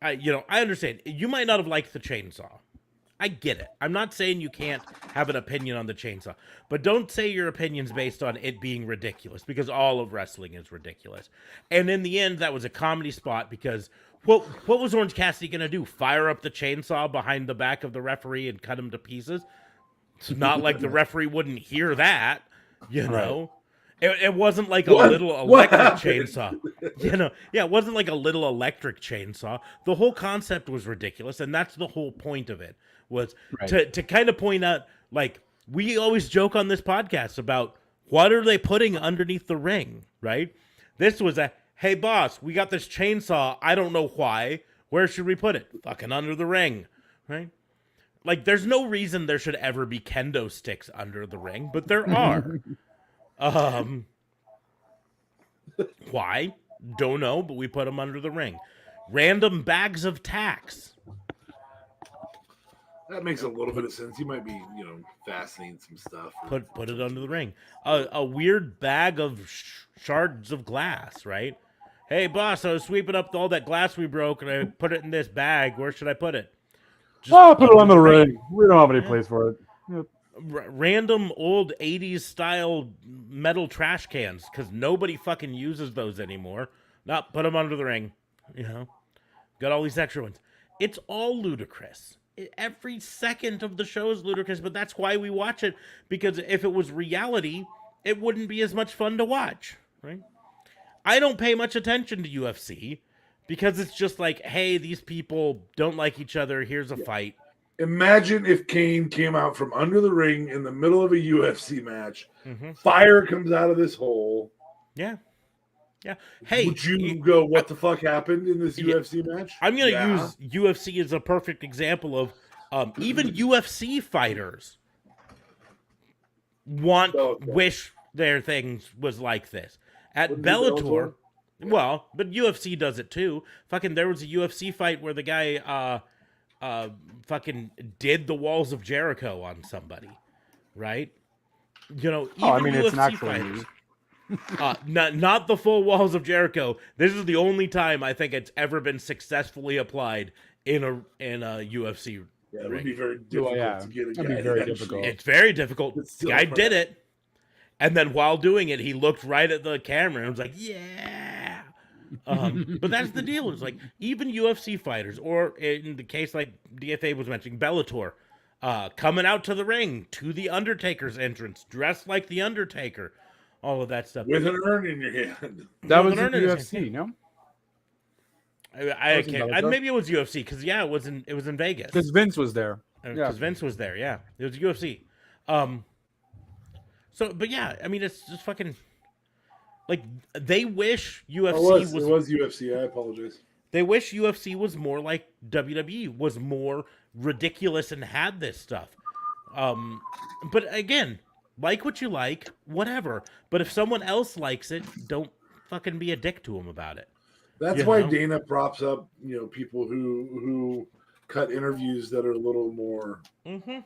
I understand. You might not have liked the chainsaw. I get it. I'm not saying you can't have an opinion on the chainsaw, but don't say your opinion's based on it being ridiculous, because all of wrestling is ridiculous. And in the end, that was a comedy spot, because what was Orange Cassidy going to do? Fire up the chainsaw behind the back of the referee and cut him to pieces? It's not like the referee wouldn't hear that, you know? It wasn't like a little electric chainsaw. Yeah, it wasn't like a little electric chainsaw. The whole concept was ridiculous, and that's the whole point of it, was to kind of point out, like, we always joke on this podcast about what are they putting underneath the ring, right? This was a, hey, boss, we got this chainsaw. I don't know why. Where should we put it? Fucking under the ring, right? Like, there's no reason there should ever be kendo sticks under the ring, but there are. Why? Don't know, but we put them under the ring. Random bags of tacks. That makes a little bit of sense. You might be, fastening some stuff. or- Put it under the ring. A weird bag of shards of glass, right? Hey, boss, I was sweeping up all that glass we broke, and I put it in this bag. Where should I put it? Just Put it on the ring. We don't have any place for it. Yep. Random old 80s style metal trash cans, because nobody fucking uses those anymore. No, put them under the ring. Got all these extra ones. It's all ludicrous. Every second of the show is ludicrous, but that's why we watch it, because if it was reality, it wouldn't be as much fun to watch, right? I don't pay much attention to UFC because it's just like, hey, these people don't like each other. Here's a fight. Imagine if Kane came out from under the ring in the middle of a UFC match. Mm-hmm. Fire comes out of this hole. Yeah. Hey, would you go, what the fuck happened in this UFC match? I'm going to use UFC as a perfect example of even UFC fighters wish their things was like this. At Bellator, well, but UFC does it too. Fucking, there was a UFC fight where the guy fucking did the walls of Jericho on somebody, right? You know, even it's an UFC actual fighters. Not the full walls of Jericho. This is the only time I think it's ever been successfully applied in a UFC. Yeah, it ring. would be very difficult to get a guy. Very difficult. It's very difficult. The guy did it, and then while doing it, he looked right at the camera and was like, "Yeah." But that's the deal. It's like even UFC fighters, or in the case like DFA was mentioning, Bellator, coming out to the ring to the Undertaker's entrance, dressed like the Undertaker, all of that stuff with an urn in your hand. That was in UFC, no? I can't. Maybe it was UFC because it was in Vegas because Vince was there. Because Vince was there. Yeah, it was UFC. So, but yeah, I mean, it's just fucking like they wish UFC It was UFC. I apologize. They wish UFC was more like WWE, was more ridiculous and had this stuff. But again, like what you like, whatever. But if someone else likes it, don't fucking be a dick to them about it. That's why Dana props up, people who cut interviews that are a little more. Mm-hmm.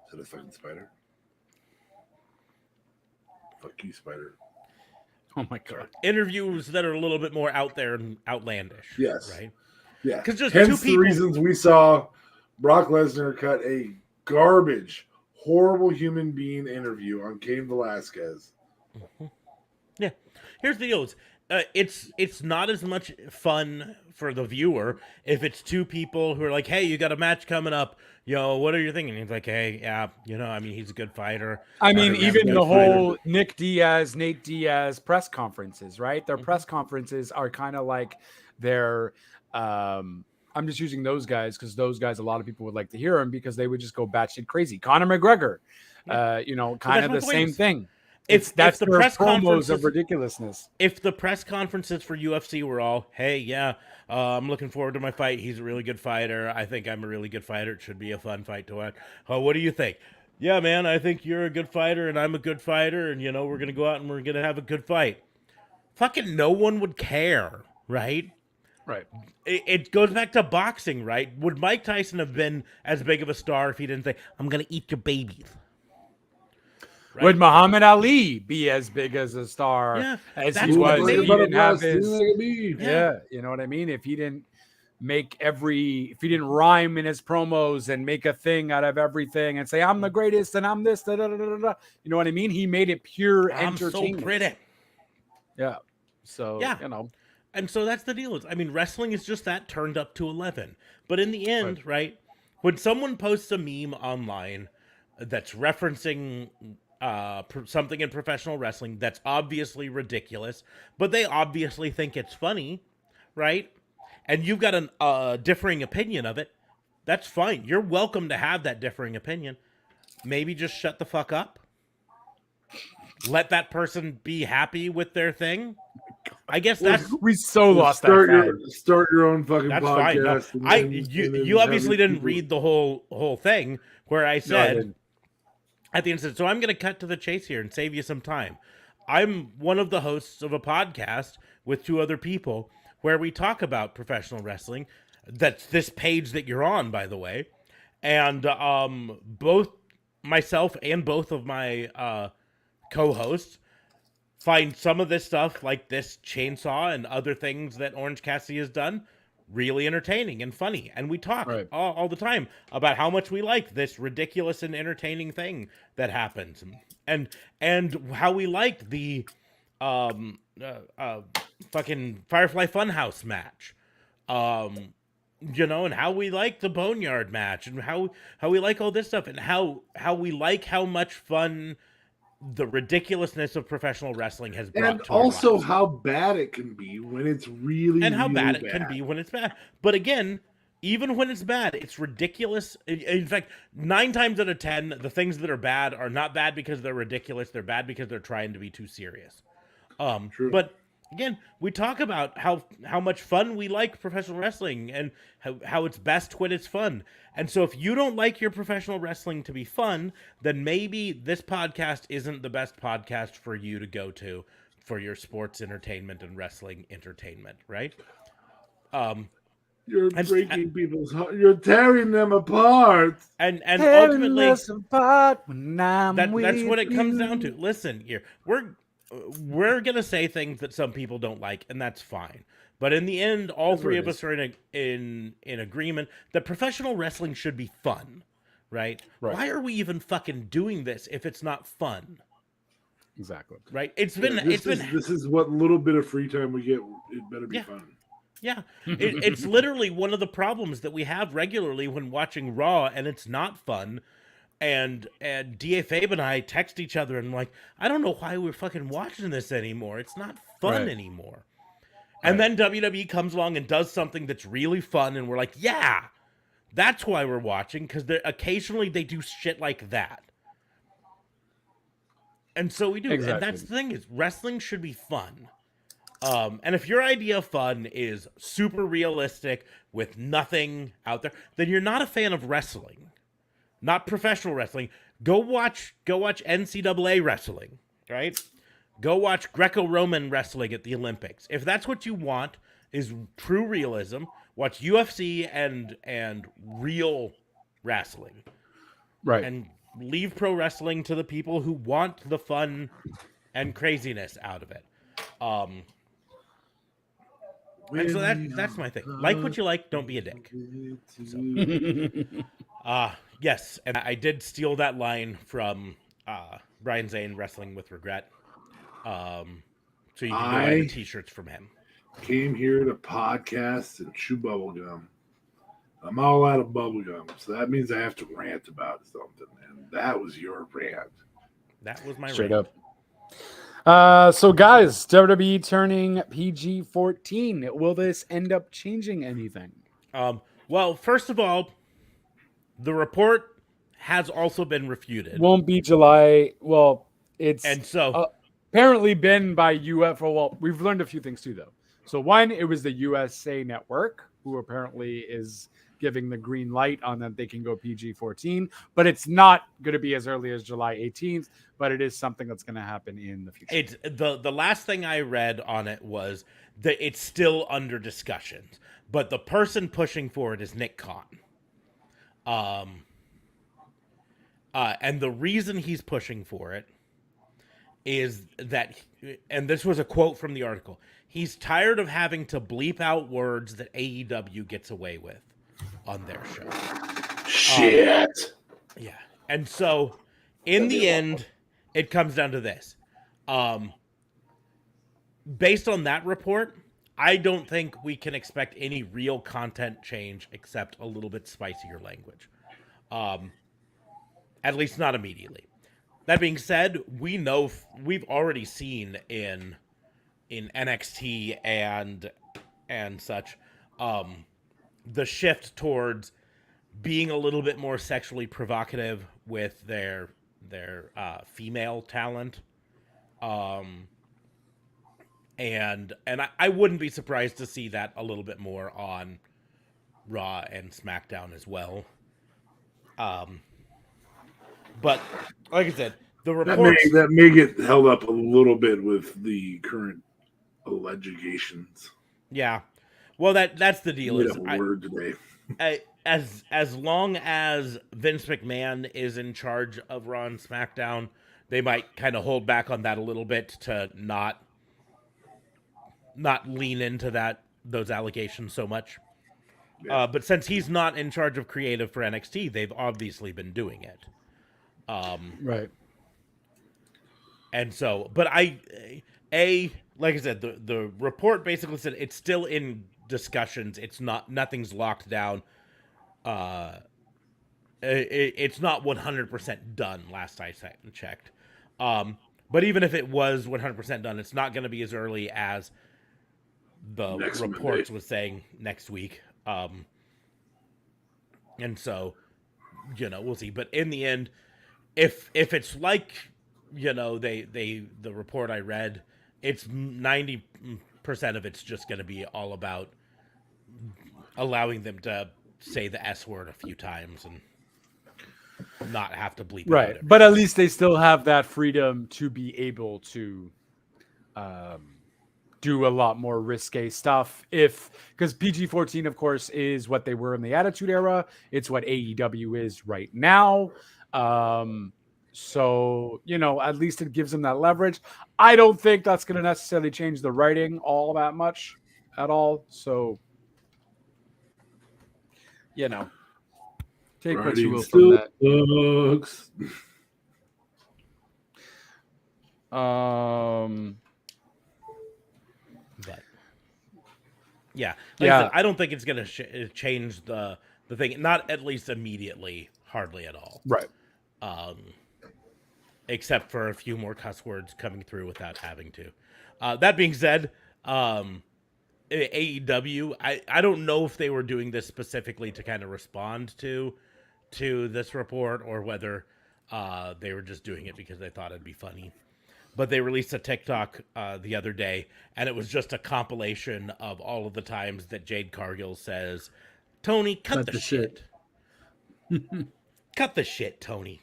Is it a fucking spider? Fuck you, spider. Oh my god! Interviews that are a little bit more out there and outlandish. Yes. Right. Yeah. Because just hence two people. The reasons we saw Brock Lesnar cut a garbage, horrible human being interview on Cain Velasquez. Mm-hmm. Yeah. Here's the deal. It's not as much fun for the viewer if it's two people who are like, hey, you got a match coming up. What are you thinking? He's like, hey, yeah, he's a good fighter. I mean, even the whole Nate Diaz press conferences, right? Their press conferences are kind of like their I'm just using those guys because those guys, a lot of people would like to hear them because they would just go batshit crazy. Conor McGregor, kind of the same thing. That's the press promos of ridiculousness. If the press conferences for UFC were all, hey, yeah, I'm looking forward to my fight. He's a really good fighter. I think I'm a really good fighter. It should be a fun fight to watch. Oh, what do you think? Yeah, man, I think you're a good fighter and I'm a good fighter. And, we're going to go out and we're going to have a good fight. Fucking no one would care, right? Right. It goes back to boxing, right? Would Mike Tyson have been as big of a star if he didn't say, I'm going to eat your babies? Right. Would Muhammad Ali be as big as a star as he was? If he didn't have his, you know what I mean? If he didn't if he didn't rhyme in his promos and make a thing out of everything and say, I'm the greatest and I'm this, da, da, da, da, da. You know what I mean? He made it pure entertainment. I'm so pretty. Yeah. So, And so that's the deal. Wrestling is just that turned up to 11. But in the end, right, when someone posts a meme online that's referencing something in professional wrestling that's obviously ridiculous, but they obviously think it's funny, right? And you've got a differing opinion of it, that's fine. You're welcome to have that differing opinion. Maybe just shut the fuck up. Let that person be happy with their thing. I guess that's we lost that. Start your own fucking podcast. Fine. No, you obviously didn't read the whole thing where I said at the end. So I'm going to cut to the chase here and save you some time. I'm one of the hosts of a podcast with two other people where we talk about professional wrestling. That's this page that you're on, by the way. And both myself and both of my co-hosts find some of this stuff, like this chainsaw and other things that Orange Cassidy has done, really entertaining and funny. And we talk all the time about how much we like this ridiculous and entertaining thing that happens. And how we liked the fucking Firefly Funhouse match. And how we like the Boneyard match and how we like all this stuff and how we like how much fun the ridiculousness of professional wrestling has brought and to our also lives. how bad it can be when it's really and how really bad it can be when it's bad. But again, even when it's bad, it's ridiculous. In fact, 9 times out of 10, the things that are bad are not bad because they're ridiculous. They're bad because they're trying to be too serious. True. But again, we talk about how much fun we like professional wrestling and how it's best when it's fun. And so if you don't like your professional wrestling to be fun, then maybe this podcast isn't the best podcast for you to go to for your sports entertainment and wrestling entertainment, right? You're And breaking people's heart. You're tearing them apart. and Tearing ultimately us apart when I'm that's what with it comes you. down to. Listen, here we're gonna say things that some people don't like, and that's fine. But in the end, all three of us are in agreement that professional wrestling should be fun, right? Right. Why are we even fucking doing this if it's not fun? Exactly. Right? It's been This is what little bit of free time we get. It better be Yeah. fun. Yeah, it's literally one of the problems that we have regularly when watching Raw, and it's not fun. And Da Fabe and I text each other and like, I don't know why we're fucking watching this anymore. It's not fun Right. anymore. And then WWE comes along and does something that's really fun, and we're like, yeah, that's why we're watching, because occasionally they do shit like that. And so we do. Exactly. And that's the thing, is wrestling should be fun. And if your idea of fun is super realistic with nothing out there, then you're not a fan of wrestling. Not professional wrestling. Go watch NCAA wrestling, right? Go watch Greco-Roman wrestling at the Olympics. If that's what you want, is true realism, watch UFC and real wrestling. Right. And leave pro wrestling to the people who want the fun and craziness out of it. And so that's my thing. Like what you like, don't be a dick. So. Yes, and I did steal that line from Brian Zane, Wrestling with Regret. So you can go buy the t-shirts from him. Came here to podcast and chew bubblegum. I'm all out of bubblegum, so that means I have to rant about something. And that was your rant. That was my Straight rant. up. So guys, WWE turning PG-14. Will this end up changing anything? Well, first of all, the report has also been refuted. Won't be July. Well, it's And so apparently been by UFO. Well, we've learned a few things too, though. So one, it was the USA Network who apparently is giving the green light on that they can go PG-14, but it's not going to be as early as July 18th, but it is something that's going to happen in the future. it's the last thing I read on it was that it's still under discussions, but the person pushing for it is Nick Khan. And the reason he's pushing for it is that, and this was a quote from the article, he's tired of having to bleep out words that AEW gets away with on their show. Shit. Yeah. And so, in the end, it comes down to this. Based on that report, I don't think we can expect any real content change except a little bit spicier language. At least not immediately. That being said, we know we've already seen in NXT and such the shift towards being a little bit more sexually provocative with their female talent. And I wouldn't be surprised to see that a little bit more on Raw and SmackDown as well. But like I said, the reports That may get held up a little bit with the current allegations. Yeah. Well, that's the deal. Is word today. As long as Vince McMahon is in charge of Raw and SmackDown, they might kind of hold back on that a little bit to not lean into those allegations so much. Yeah. But since he's not in charge of creative for NXT, they've obviously been doing it. Right. And so, but like I said, the report basically said it's still in discussions. Nothing's locked down. It's not 100% done. Last I checked. But even if it was 100% done, it's not going to be as early as the reports was saying next week. And so, we'll see. But in the end, if it's like, the report I read, it's 90% of it's just going to be all about allowing them to say the S word a few times and not have to bleep it Right. out. But at least they still have that freedom to be able to do a lot more risque stuff. Because PG-14, of course, is what they were in the Attitude Era. It's what AEW is right now. So, at least it gives them that leverage. I don't think that's going to necessarily change the writing all that much at all. So, take what you will from that. Books. But yeah, like I said, I don't think it's going to change the thing. Not at least immediately, hardly at all. Right. Except for a few more cuss words coming through without having to. That being said, AEW, I don't know if they were doing this specifically to kind of respond to this report or whether they were just doing it because they thought it'd be funny. But they released a TikTok the other day, and it was just a compilation of all of the times that Jade Cargill says, "Tony, cut the shit. Cut the shit, Tony.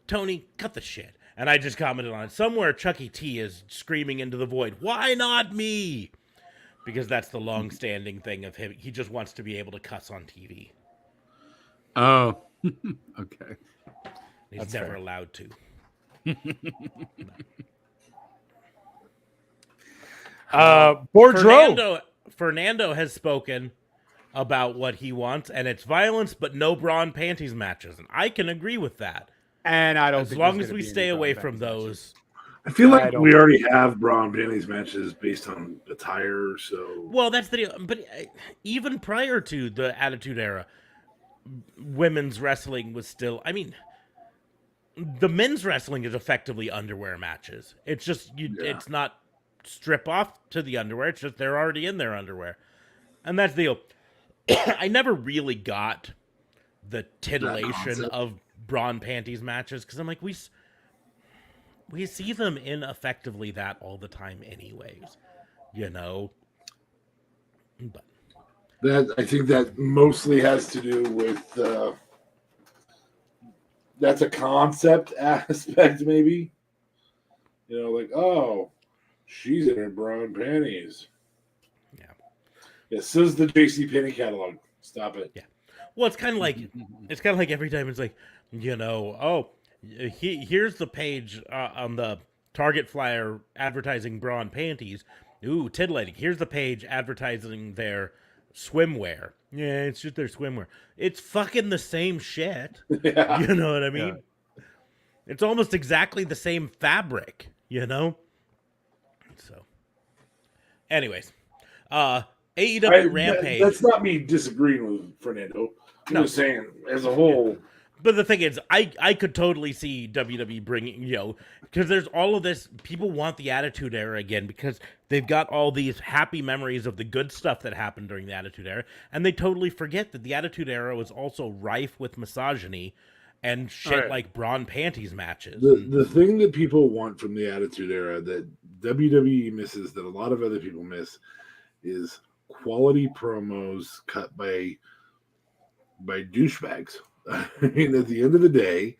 Tony, cut the shit." And I just commented on it. Somewhere Chucky T is screaming into the void, "Why not me?" Because that's the long-standing thing of him. He just wants to be able to cuss on TV. Oh, okay. He's That's never fair. allowed to. Bordreau. Fernando has spoken about what he wants, and it's violence, but no bra and panties matches. And I can agree with that. And I don't As think long there's as gonna we be any stay away bra from and those. matches. I feel I like don't- we already have bra and panties matches based on attire, so Well, that's the deal. But even prior to the Attitude Era, women's wrestling was still. I mean, the men's wrestling is effectively underwear matches. It's just it's not strip off to the underwear. It's just they're already in their underwear, and that's the deal. I never really got the titillation of bra and panties matches because I'm like we see them in effectively that all the time, anyways. But that I think that mostly has to do with that's a concept aspect, maybe. Like, oh, she's in her bra and panties. yeah. Yeah, so's the JCPenney catalog. Stop it. Yeah. Well, it's kind of like every time it's like, here's the page on the Target flyer advertising bra and panties. Ooh, titillating. Here's the page advertising their swimwear. Yeah, it's just their swimwear. It's fucking the same shit. Yeah. You know what I mean? Yeah. It's almost exactly the same fabric, So, anyways, AEW Rampage. That's not me disagreeing with Fernando. I'm just saying, as a whole. But the thing is, I could totally see WWE bringing, because there's all of this. People want the Attitude Era again because they've got all these happy memories of the good stuff that happened during the Attitude Era. And they totally forget that the Attitude Era was also rife with misogyny and shit like bra and panties matches. The thing that people want from the Attitude Era that WWE misses, that a lot of other people miss, is quality promos cut by douchebags. I mean, at the end of the day,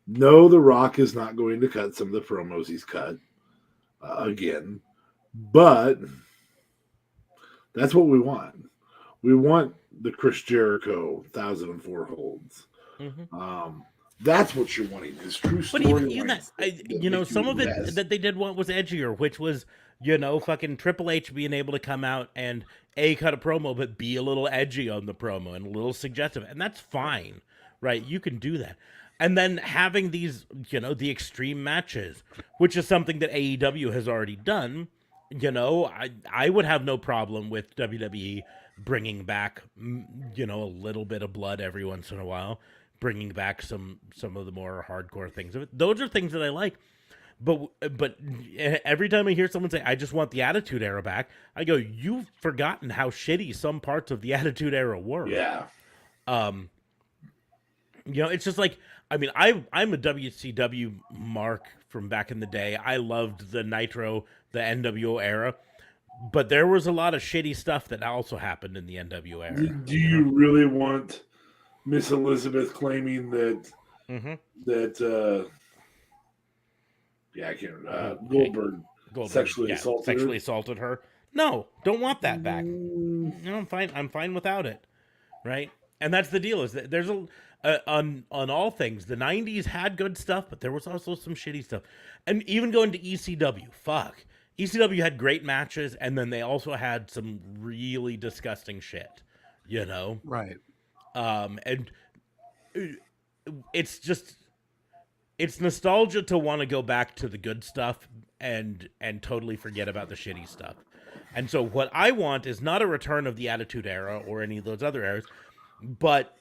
no, The Rock is not going to cut some of the promos he's cut again, but that's what we want. We want the Chris Jericho 1004 holds. Mm-hmm. That's what you're wanting is true But even that, some of it that they did want was edgier, which was, fucking Triple H being able to come out and cut a promo, but be a little edgy on the promo and a little suggestive. And that's fine, right? You can do that. And then having these, the extreme matches, which is something that AEW has already done. I would have no problem with WWE bringing back, a little bit of blood every once in a while, bringing back some of the more hardcore things. Those are things that I like. But every time I hear someone say, "I just want the Attitude Era back," I go, "You've forgotten how shitty some parts of the Attitude Era were." Yeah. It's just like, I mean, I'm a WCW mark from back in the day. I loved the Nitro, the NWO era, but there was a lot of shitty stuff that also happened in the NWO era. Do you really want Miss Elizabeth claiming that Mm-hmm. that I can't Goldberg sexually assaulted her? Assaulted her. No, don't want that back. Mm, No, I'm fine. I'm fine without it. Right? And that's the deal. Is that there's on all things. The '90s had good stuff, but there was also some shitty stuff. And even going to ECW, fuck. ECW had great matches, and then they also had some really disgusting shit. Right. And it's just it's nostalgia to want to go back to the good stuff and totally forget about the shitty stuff. And so what I want is not a return of the Attitude Era or any of those other eras, but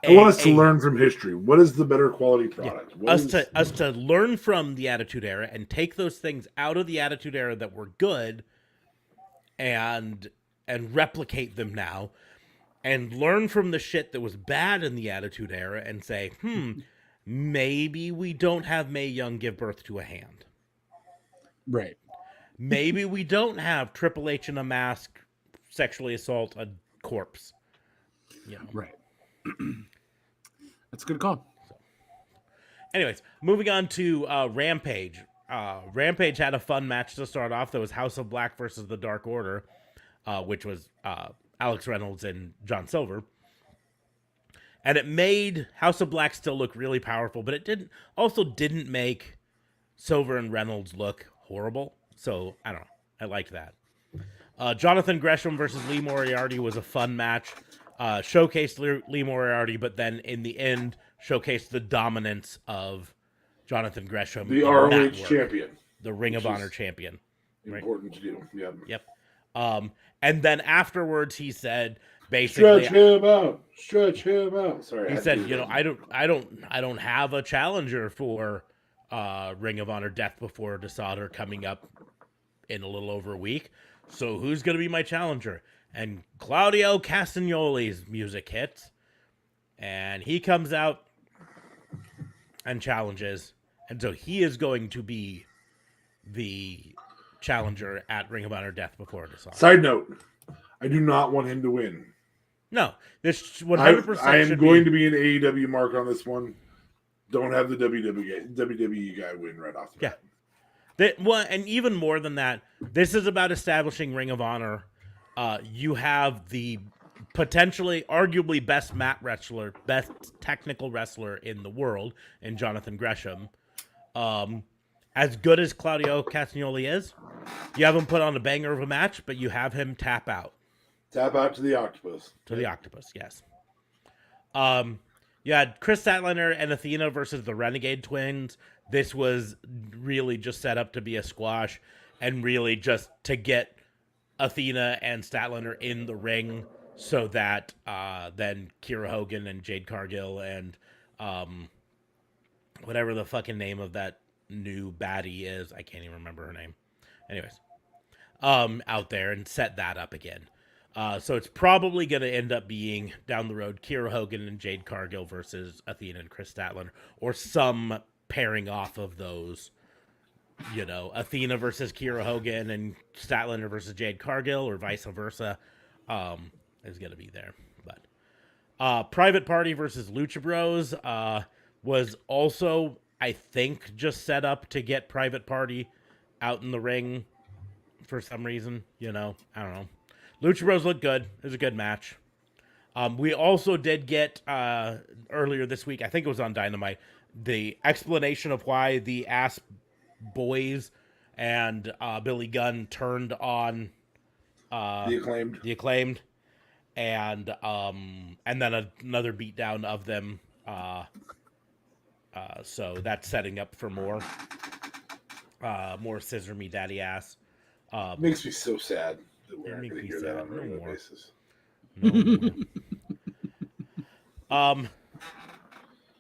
I want us to learn from history. What is the better quality product? Us to learn from the Attitude Era and take those things out of the Attitude Era that were good and replicate them now, and learn from the shit that was bad in the Attitude Era and say, maybe we don't have Mae Young give birth to a hand. Right. Maybe we don't have Triple H in a mask sexually assault a corpse. Right. That's a good call. Anyways, moving on to Rampage. Rampage had a fun match to start off. That was House of Black versus the Dark Order, which was Alex Reynolds and John Silver. And it made House of Black still look really powerful, but it didn't make Silver and Reynolds look horrible. So, I don't know. I liked that. Jonathan Gresham versus Lee Moriarty was a fun match. Showcased Lee Moriarty, but then in the end, showcased the dominance of Jonathan Gresham. The ROH champion. The Ring of Honor champion. Important to do. Yep. And then afterwards, he said, basically, stretch him out. Sorry, he said, I don't have a challenger for Ring of Honor Death Before Dishonor coming up in a little over a week. So who's going to be my challenger? And Claudio Castagnoli's music hits, and he comes out and challenges, and so he is going to be the challenger at Ring of Honor Death Before Dishonor. Side note, I do not want him to win. No, this 100%. I am going to be an AEW mark on this one. Don't have the WWE guy win right off the bat. And even more than that, this is about establishing Ring of Honor. You have the potentially, arguably best mat wrestler, best technical wrestler in the world, in Jonathan Gresham. As good as Claudio Castagnoli is, you have him put on a banger of a match, but you have him tap out. Tap out to the octopus. To the octopus, yes. You had Chris Statlander and Athena versus the Renegade Twins. This was really just set up to be a squash and really just to get Athena and Statlander in the ring so that then Kiera Hogan and Jade Cargill and whatever the fucking name of that new baddie is, I can't even remember her name. Anyways, out there and set that up again. So it's probably going to end up being down the road Kiera Hogan and Jade Cargill versus Athena and Chris Statlander, or some pairing off of those. Athena versus Kiera Hogan and Statlander versus Jade Cargill, or vice versa, is going to be there. But Private Party versus Lucha Bros was also, I think, just set up to get Private Party out in the ring for some reason. I don't know. Lucha Bros looked good. It was a good match. We also did get, earlier this week, I think it was on Dynamite, the explanation of why the Ass Boys and Billy Gunn turned on The Acclaimed, and then another beatdown of them. So that's setting up for more Scissor Me Daddy Ass. Makes me so sad that we're not going to hear that on a regular basis. No more.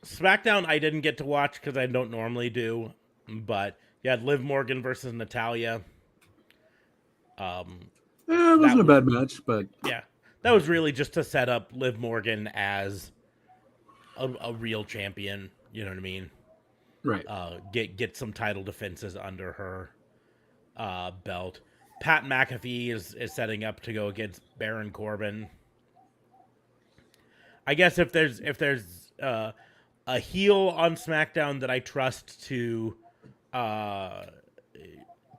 SmackDown I didn't get to watch because I don't normally do, but you had Liv Morgan versus Natalya. It wasn't a bad match, but yeah, that was really just to set up Liv Morgan as a real champion. You know what I mean? Right. Get some title defenses under her belt. Pat McAfee is setting up to go against Baron Corbin. I guess if there's a heel on SmackDown that I trust to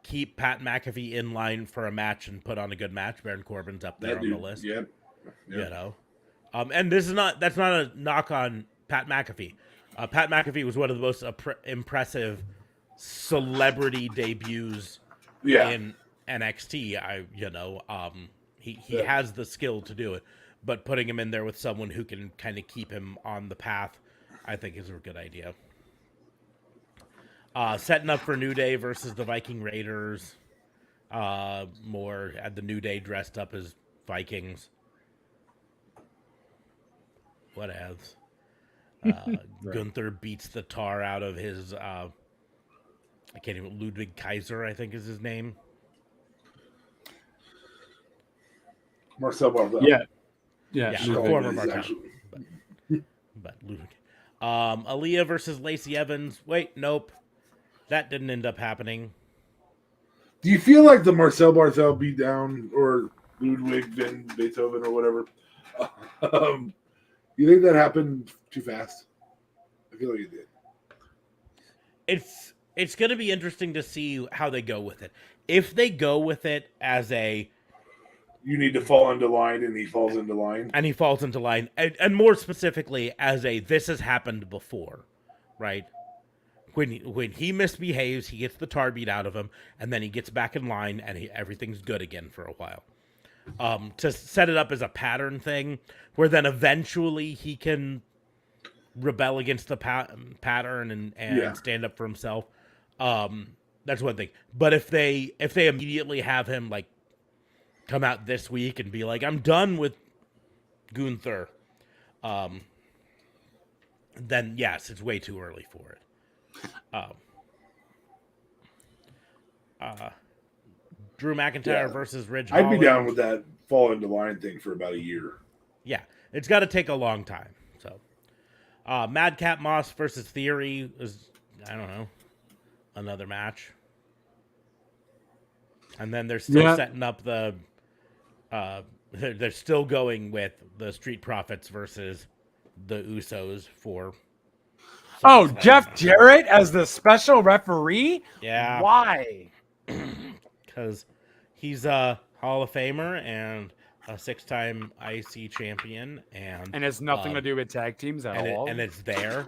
keep Pat McAfee in line for a match and put on a good match, Baron Corbin's up there on the list. Yep. You know, and that's not a knock on Pat McAfee. Pat McAfee was one of the most impressive celebrity debuts in NXT. He has the skill to do it, but putting him in there with someone who can kind of keep him on the path, I think is a good idea. Setting up for New Day versus the Viking Raiders. More at the New Day dressed up as Vikings. What else? Right. Gunther beats the tar out of his I can't even Ludwig Kaiser, I think is his name. Marcel Barthel. Yeah, former Barthel. But Ludwig. Aaliyah versus Lacey Evans. Wait, nope. That didn't end up happening. Do you feel like the Marcel Barthel beatdown or Ludwig van Beethoven or whatever? You think that happened too fast? I feel like it did. It's going to be interesting to see how they go with it. If they go with it as a you need to fall into line and he falls into line. And he falls into line. And more specifically as a this has happened before, right? When he misbehaves, he gets the tar beat out of him, and then he gets back in line and everything's good again for a while. To set it up as a pattern thing where then eventually he can rebel against the pattern and stand up for himself. That's one thing. But if they immediately have him like come out this week and be like, I'm done with Gunther, then yes, it's way too early for it. Drew McIntyre versus Ridge Holland. I'd be down with that fall into line thing for about a year. Yeah, it's got to take a long time. So, Madcap Moss versus Theory is, I don't know, another match. And then they're still setting up the, they're still going with the Street Profits versus the Usos for. Oh, Jeff Jarrett as the special referee? Yeah. Why? Because he's a Hall of Famer and a 6-time IC champion, and has nothing to do with tag teams at all. And it's there.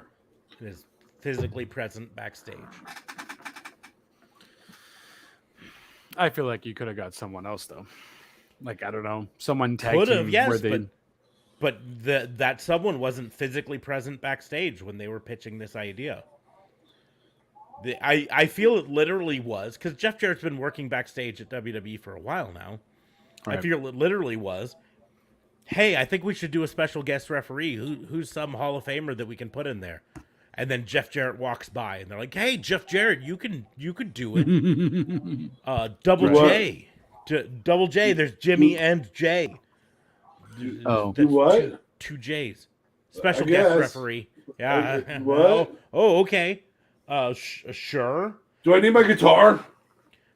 It is physically present backstage. I feel like you could have got someone else though. Like I don't know, someone tag could have, team yes, where they. But that someone wasn't physically present backstage when they were pitching this idea. I feel it literally was, because Jeff Jarrett's been working backstage at WWE for a while now. Right. I feel it literally was, hey, I think we should do a special guest referee. Who's some Hall of Famer that we can put in there? And then Jeff Jarrett walks by, and they're like, hey, Jeff Jarrett, you could do it. Double J. Double J, there's Jimmy and Jay. Oh, what? Two J's. Special guest referee. Yeah. What? Oh, okay. Sure. Do I need my guitar?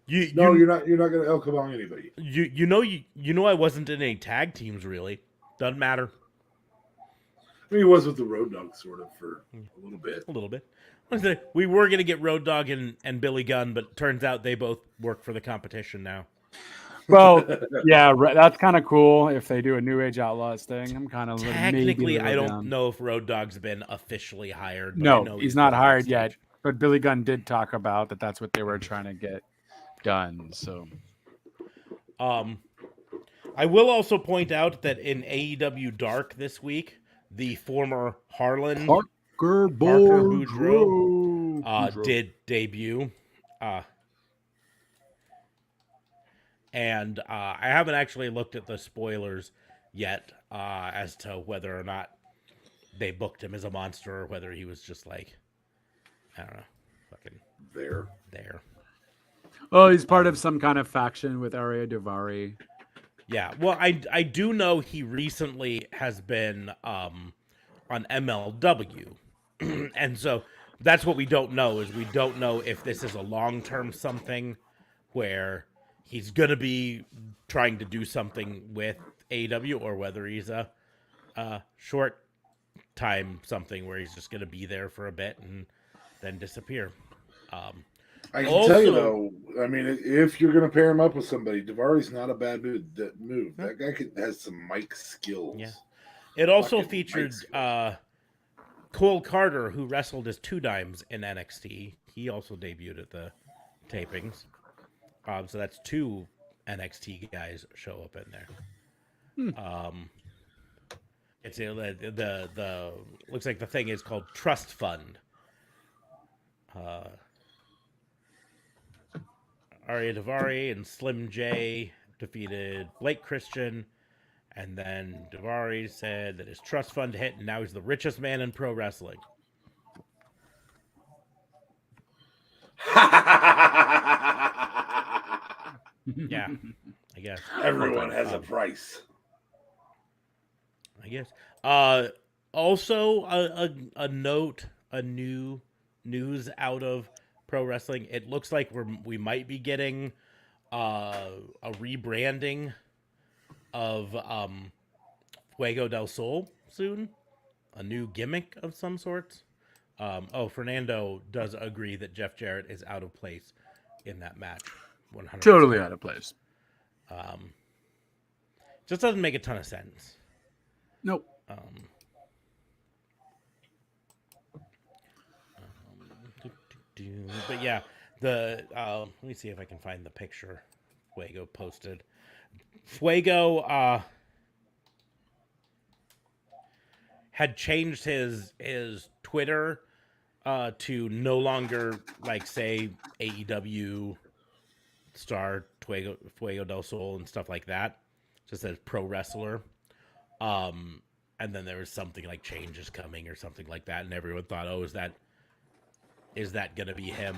You're not gonna El Kabong anybody. You know I wasn't in any tag teams really. Doesn't matter. I mean, he was with the Road Dogg sort of for a little bit. A little bit. We were gonna get Road Dogg and Billy Gunn, but turns out they both work for the competition now. Well, yeah, that's kind of cool if they do a New Age Outlaws thing. I'm kind of technically, I don't know if Road Dogg's been officially hired. But no, he's not hired yet. But Billy Gunn did talk about that's what they were trying to get done. So, I will also point out that in AEW Dark this week, the former Harlan Parker Boudreaux did debut. And I haven't actually looked at the spoilers yet as to whether or not they booked him as a monster or whether he was just like, I don't know, fucking there. Oh, he's part of some kind of faction with Arya Daivari. Yeah, well, I do know he recently has been on MLW. And so that's what we don't know is we don't know if this is a long-term something where he's going to be trying to do something with AEW or whether he's a short time something where he's just going to be there for a bit and then disappear. I can Also- tell you though. I mean, if you're going to pair him up with somebody, Daivari not a bad move. That guy has some mic skills. Yeah. It also Fucking featured mic skills. Cole Carter, who wrestled as Two Dimes in NXT. He also debuted at the tapings. So that's two NXT guys show up in there. It's the looks like the thing is called Trust Fund. Arya Daivari and Slim J defeated Blake Christian, and then Daivari said that his trust fund hit, and now he's the richest man in pro wrestling. Yeah, I guess Everyone has a price. I guess. Also, a note, a new news out of pro wrestling. It looks like we might be getting a rebranding of Fuego del Sol soon. A new gimmick of some sorts. Fernando does agree that Jeff Jarrett is out of place in that match. 100%. Totally out of place. Just doesn't make a ton of sense. Nope. But yeah, let me see if I can find the picture Fuego posted. Fuego had changed his Twitter to no longer like say AEW star Fuego del Sol and stuff like that. Just as pro wrestler. And then there was something like changes coming or something like that, and everyone thought, oh, is that gonna be him?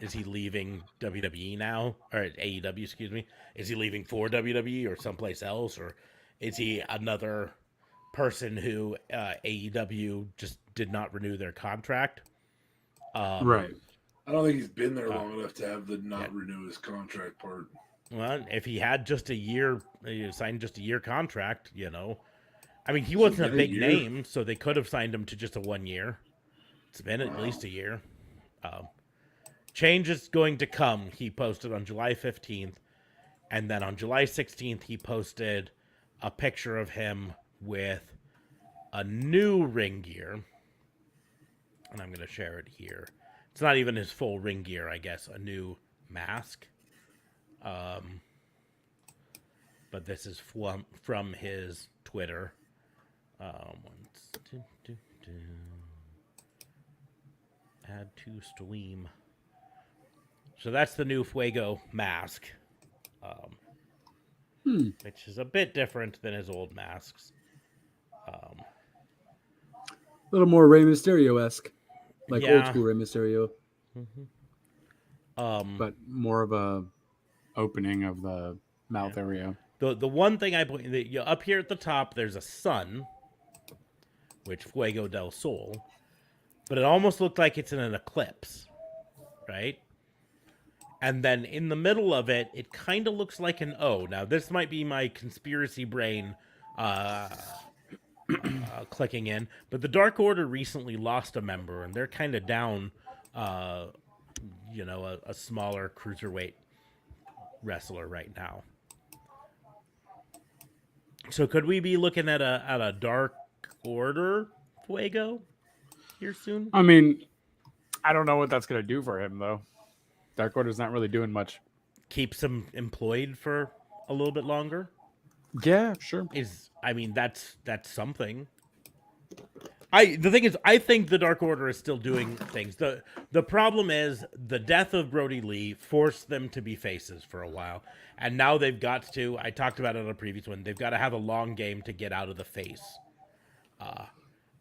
Is he leaving WWE now? Or AEW, excuse me. Is he leaving for WWE or someplace else? Or is he another person who AEW just did not renew their contract? Right. I don't think he's been there long enough to have the not renew his contract part. Well, if he had just a year, signed just a year contract, I mean, he wasn't a big name, so they could have signed him to just a 1 year. It's been at least a year. Change is going to come. He posted on July 15th, and then on July 16th, he posted a picture of him with a new ring gear. And I'm going to share it here. It's not even his full ring gear, I guess. A new mask. But this is from his Twitter. Add to stream. So that's the new Fuego mask. Which is a bit different than his old masks. A little more Rey Mysterio-esque. Like Yeah. old school Rey Mysterio. But more of a opening of the mouth area. The one thing I point up here at the top, there's a sun, which Fuego del Sol, but it almost looked like it's in an eclipse, right? And then in the middle of it, it kind of looks like an O. Now, this might be my conspiracy brain clicking in, but the Dark Order recently lost a member, and they're kind of down, a smaller cruiserweight wrestler right now. So could we be looking at a Dark Order Fuego here soon? I mean, I don't know what that's going to do for him, though. Dark Order's not really doing much. Keeps him employed for a little bit longer? Yeah, sure. That's something. The thing is, I think the Dark Order is still doing things. The problem is the death of Brody Lee forced them to be faces for a while. And now they've got to, I talked about it on a previous one, they've got to have a long game to get out of the face.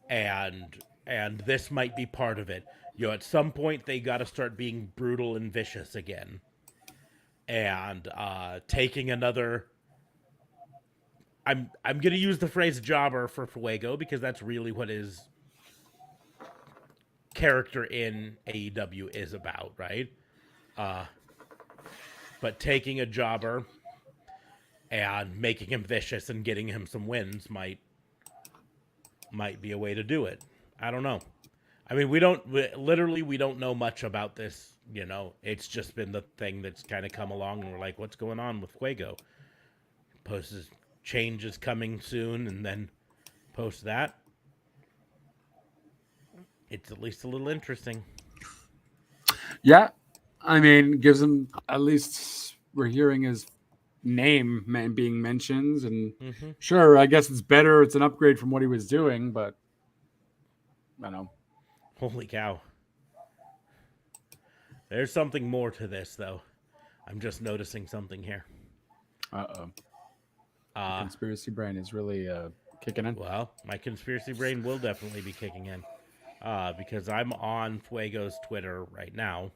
And this might be part of it. At some point they got to start being brutal and vicious again. And taking another I'm gonna use the phrase jobber for Fuego because that's really what his character in AEW is about, right? But taking a jobber and making him vicious and getting him some wins might be a way to do it. I don't know. I mean, we don't know much about this. It's just been the thing that's kind of come along, and we're like, what's going on with Fuego? Posts changes coming soon, and then post that. It's at least a little interesting. Yeah, I mean, gives him at least we're hearing his name being mentioned, and sure, I guess it's better. It's an upgrade from what he was doing, but I don't know. Holy cow! There's something more to this, though. I'm just noticing something here. Conspiracy brain is really kicking in. Well, my conspiracy brain will definitely be kicking in because I'm on Fuego's Twitter right now.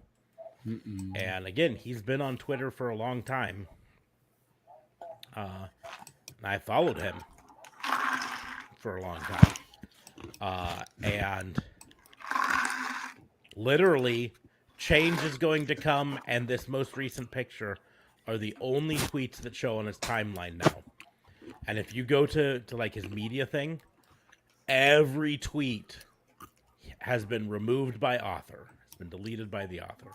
And again, he's been on Twitter for a long time. I followed him for a long time. And literally, change is going to come, and this most recent picture are the only tweets that show on his timeline now. And if you go to like his media thing, every tweet has been removed by author. It's been deleted by the author.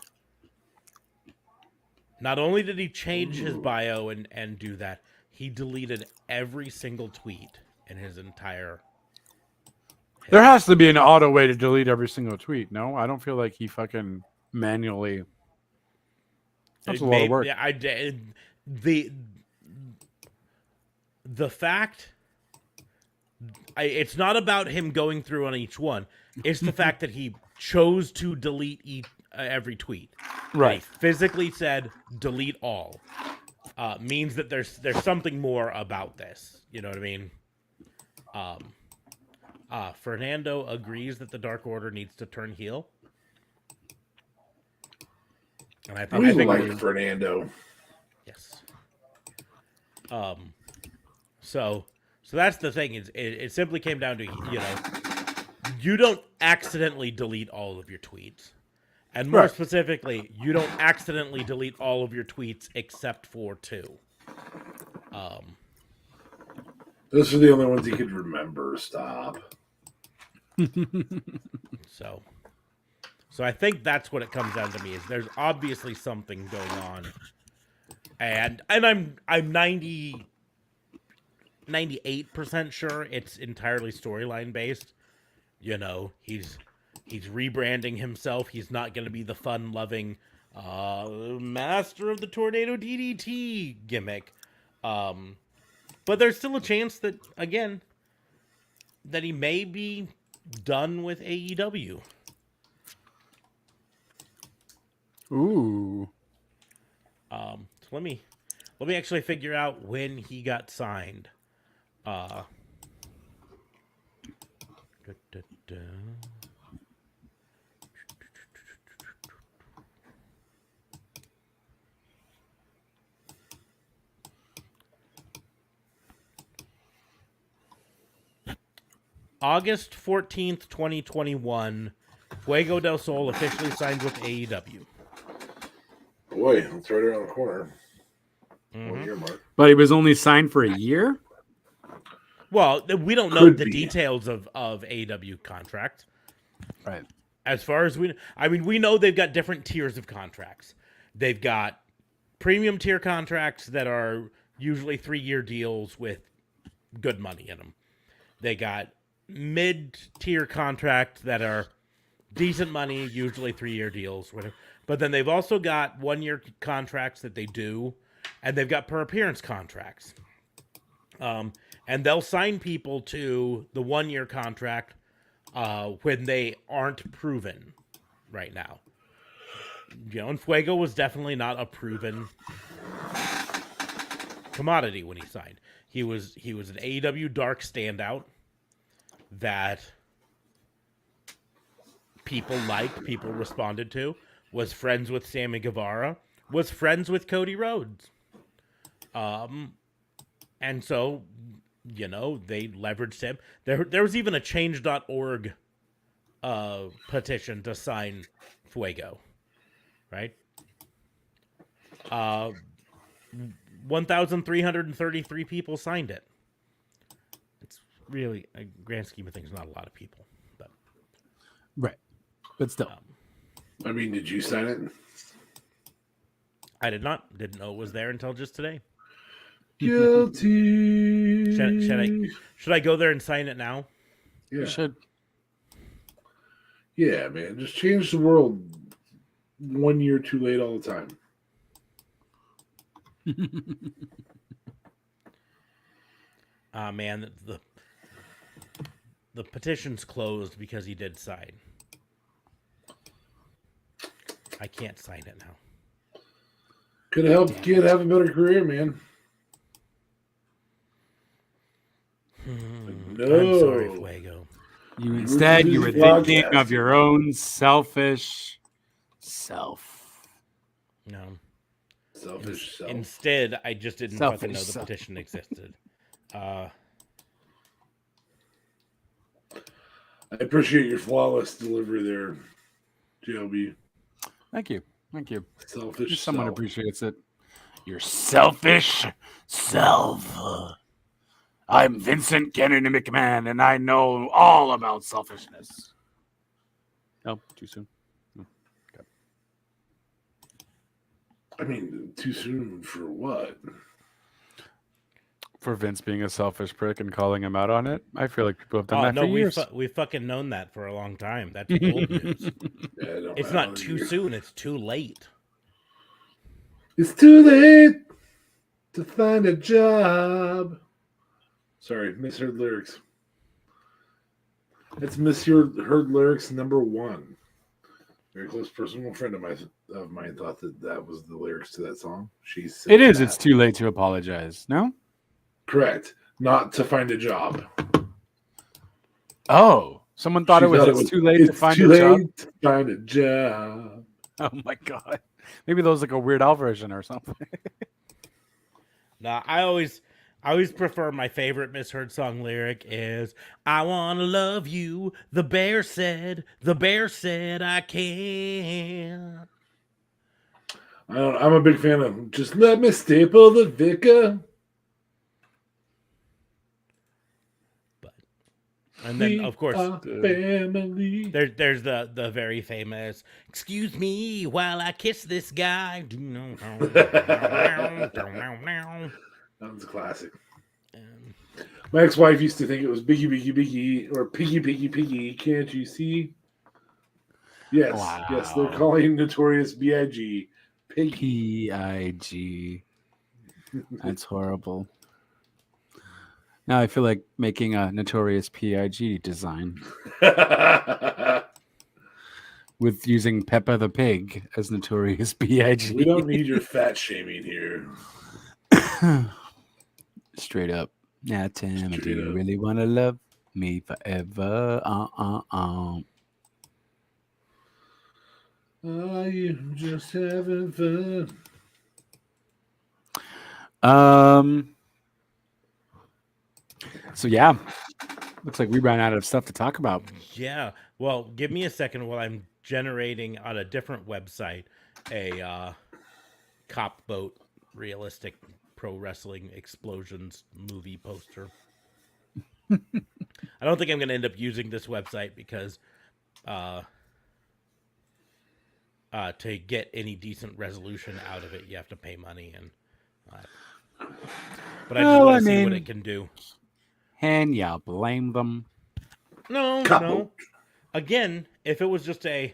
Not only did he change his bio and do that, he deleted every single tweet in his entire... There has to be an auto way to delete every single tweet. No, I don't feel like he fucking manually... That's a lot of work. Yeah, I did. The fact... it's not about him going through on each one. It's the fact that he chose to delete every tweet. Right. He physically said, delete all. Means that there's something more about this. You know what I mean? Fernando agrees that the Dark Order needs to turn heel. And I think like Fernando. Yes. So that's the thing. It simply came down to, you don't accidentally delete all of your tweets. And more specifically, you don't accidentally delete all of your tweets except for 2. Those are the only ones you could remember. Stop. So I think that's what it comes down to me, is there's obviously something going on. And I'm 98% sure it's entirely storyline based. He's rebranding himself. He's not going to be the fun-loving master of the tornado DDT gimmick. But there's still a chance that, again, that he may be done with AEW. Ooh. So let me actually figure out when he got signed. August 14th, 2021, Fuego del Sol officially signed with AEW. Boy, it's right around the corner. 1 year mark. But he was only signed for a year? Well, we don't know the details of AEW contract. Right. As far as we know they've got different tiers of contracts. They've got premium tier contracts that are usually 3-year deals with good money in them. They got mid-tier contracts that are decent money, usually 3-year deals, whatever. But then they've also got 1-year contracts that they do, and they've got per appearance contracts. And they'll sign people to the 1-year contract when they aren't proven right now. And Fuego was definitely not a proven commodity when he signed. He was an AEW Dark standout that people liked, people responded to, was friends with Sammy Guevara, was friends with Cody Rhodes. And so you know, they leveraged him. There was even a change.org petition to sign Fuego, right? 1,333 people signed it. It's really, a grand scheme of things, not a lot of people, but Right. But still. I mean, did you sign it? I didn't know it was there until just today. Guilty. Should I go there and sign it now? Yeah. You should. Yeah, man. Just change the world 1 year too late all the time. Man, the petition's closed because he did sign. I can't sign it now. Could have helped kid have a better career, man. No. I'm sorry, Fuego. You instead, you were thinking of your own selfish self. No. Selfish self. Instead, I just didn't Selfish fucking know the self. petition existed. I appreciate your flawless delivery there, JLB. Thank you. Thank you. Selfish Just someone self. appreciates it. Your selfish self. I'm Vincent Kennedy McMahon, and I know all about selfishness. Oh, too soon. I mean, too soon for what? For Vince being a selfish prick and calling him out on it, I feel like people have done that no, for years. we've fucking known that for a long time. That's old news. Yeah, It's not too soon. It's too late. It's too late to find a job. Sorry, misheard lyrics. It's misheard lyrics number 1. Very close personal friend of mine thought that was the lyrics to that song. She said It is. that. It's too late to apologize. No? Correct. Not to find a job. Oh, someone thought She it was too late to find a job. to find a job. Oh my god. Maybe that was like a Weird Al version or something. Nah, I always prefer my favorite misheard song lyric is "I wanna love you." The bear said I can't. I'm a big fan of "Just Let Me Staple the Vicar." And then, of course, family. there's the very famous "Excuse me while I kiss this guy." That's a classic. My ex-wife used to think it was Biggie, Biggie, Biggie, or Piggy, Piggy, Piggy. Can't you see? Yes, Wow. yes, they're calling Notorious B.I.G. Piggy. P-I-G. That's horrible. Now I feel like making a Notorious P.I.G. design with using Peppa the Pig as Notorious P.I.G. We don't need your fat shaming here. Straight up. Now, Tim, do Straight you up. really want to love me forever? Are you just having fun? So yeah, looks like we ran out of stuff to talk about. Yeah. Well, give me a second while I'm generating on a different website a cop boat realistic pro wrestling explosions movie poster. I don't think I'm going to end up using this website because to get any decent resolution out of it, you have to pay money, and but I just want to see what it can do. And yeah, blame them. No. Again, if it was just a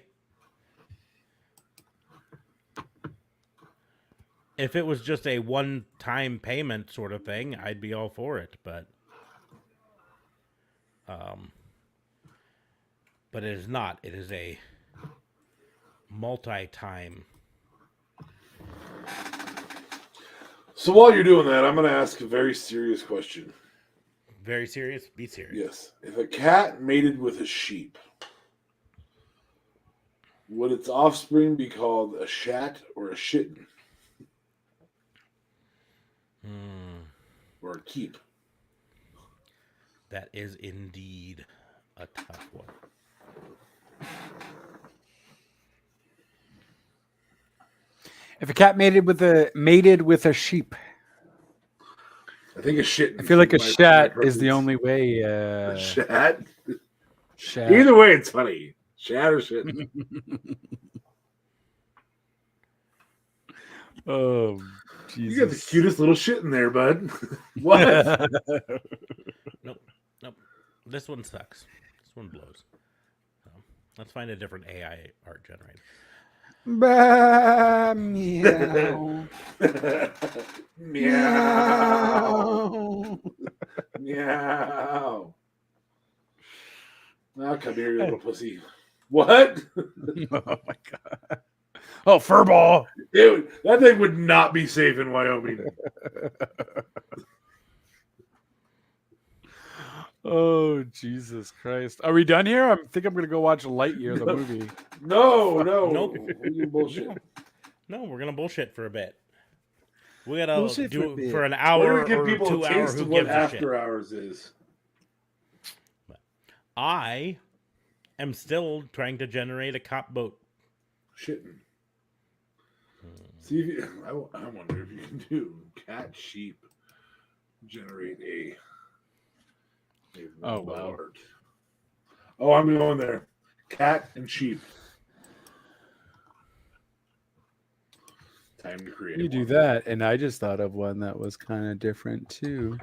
one-time payment sort of thing, I'd be all for it, but it is not. It is a multi-time. So while you're doing that, I'm going to ask a very serious question. Very serious? Be serious. Yes. If a cat mated with a sheep, would its offspring be called a shat or a shitten? Or a keep? That is indeed a tough one. If a cat mated with a sheep, I think a shit. I feel like a shat is the only way. A shat. Shat. Either way, it's funny. Shat or shit. Oh, Jesus. You got the cutest little shit in there, bud. What? Nope. This one sucks. This one blows. Let's find a different AI art generator. Bah, meow. Meow. Meow. Now come here, you little pussy. What? Oh my god. Oh, furball. Dude, that thing would not be safe in Wyoming. Oh, Jesus Christ. Are we done here? I think I'm going to go watch Lightyear, the movie. No. Nope. You bullshit. No, we're gonna bullshit for a bit. We gotta Bullshit do for a it for an We're hour gonna give or people 2 a hours. taste Who of what gives a shit? after hours is. I am still trying to generate a cop boat. Shitting. See if you, I wonder if you can do cat sheep generate a Oh, wow. art. Oh, I'm going there. Cat and sheep. Time to create. You do one. that, and I just thought of one that was kind of different too.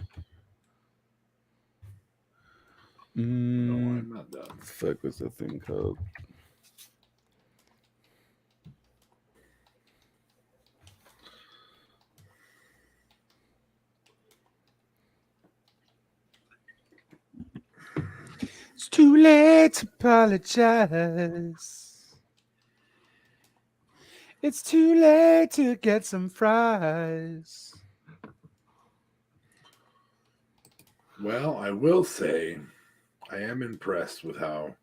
No, I'm not done. Fuck was the thing called? It's too late to apologize. It's too late to get some fries. Well, I will say I am impressed with how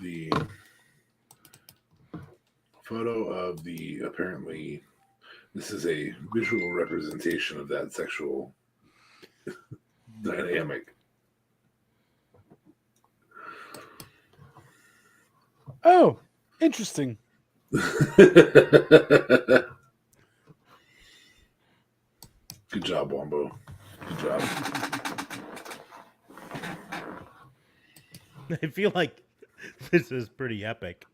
the photo of the apparently this is a visual representation of that sexual dynamic. Oh, interesting. Good job, Wombo. Good job. I feel like this is pretty epic.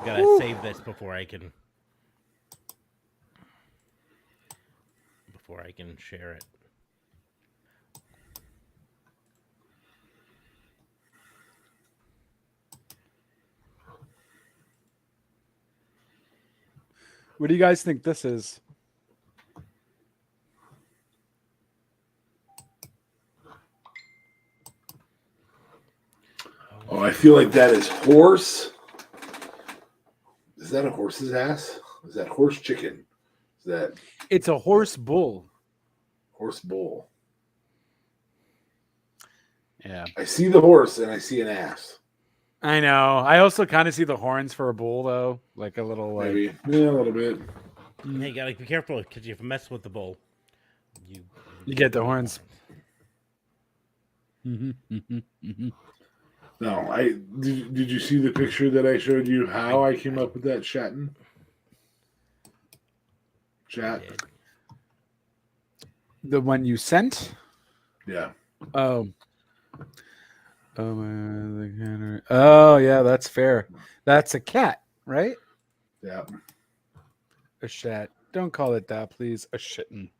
Gotta save this before I can share it. What do you guys think this is? Oh, I feel like that is horse. Is that a horse's ass? Is that horse chicken? Is that It's a horse bull. horse bull? Yeah. I see the horse and I see an ass. I know. I also kind of see the horns for a bull, though. Like a little, like... Maybe. Yeah, a little bit. Hey, you gotta be careful because if you mess with the bull, You get the horns. No, did you see the picture that I showed you how I came up with that chatting? Chat. The one you sent? Yeah. Oh. Oh, man. Oh, yeah, that's fair. That's a cat, right? Yeah. A shat. Don't call it that, please. A shitting.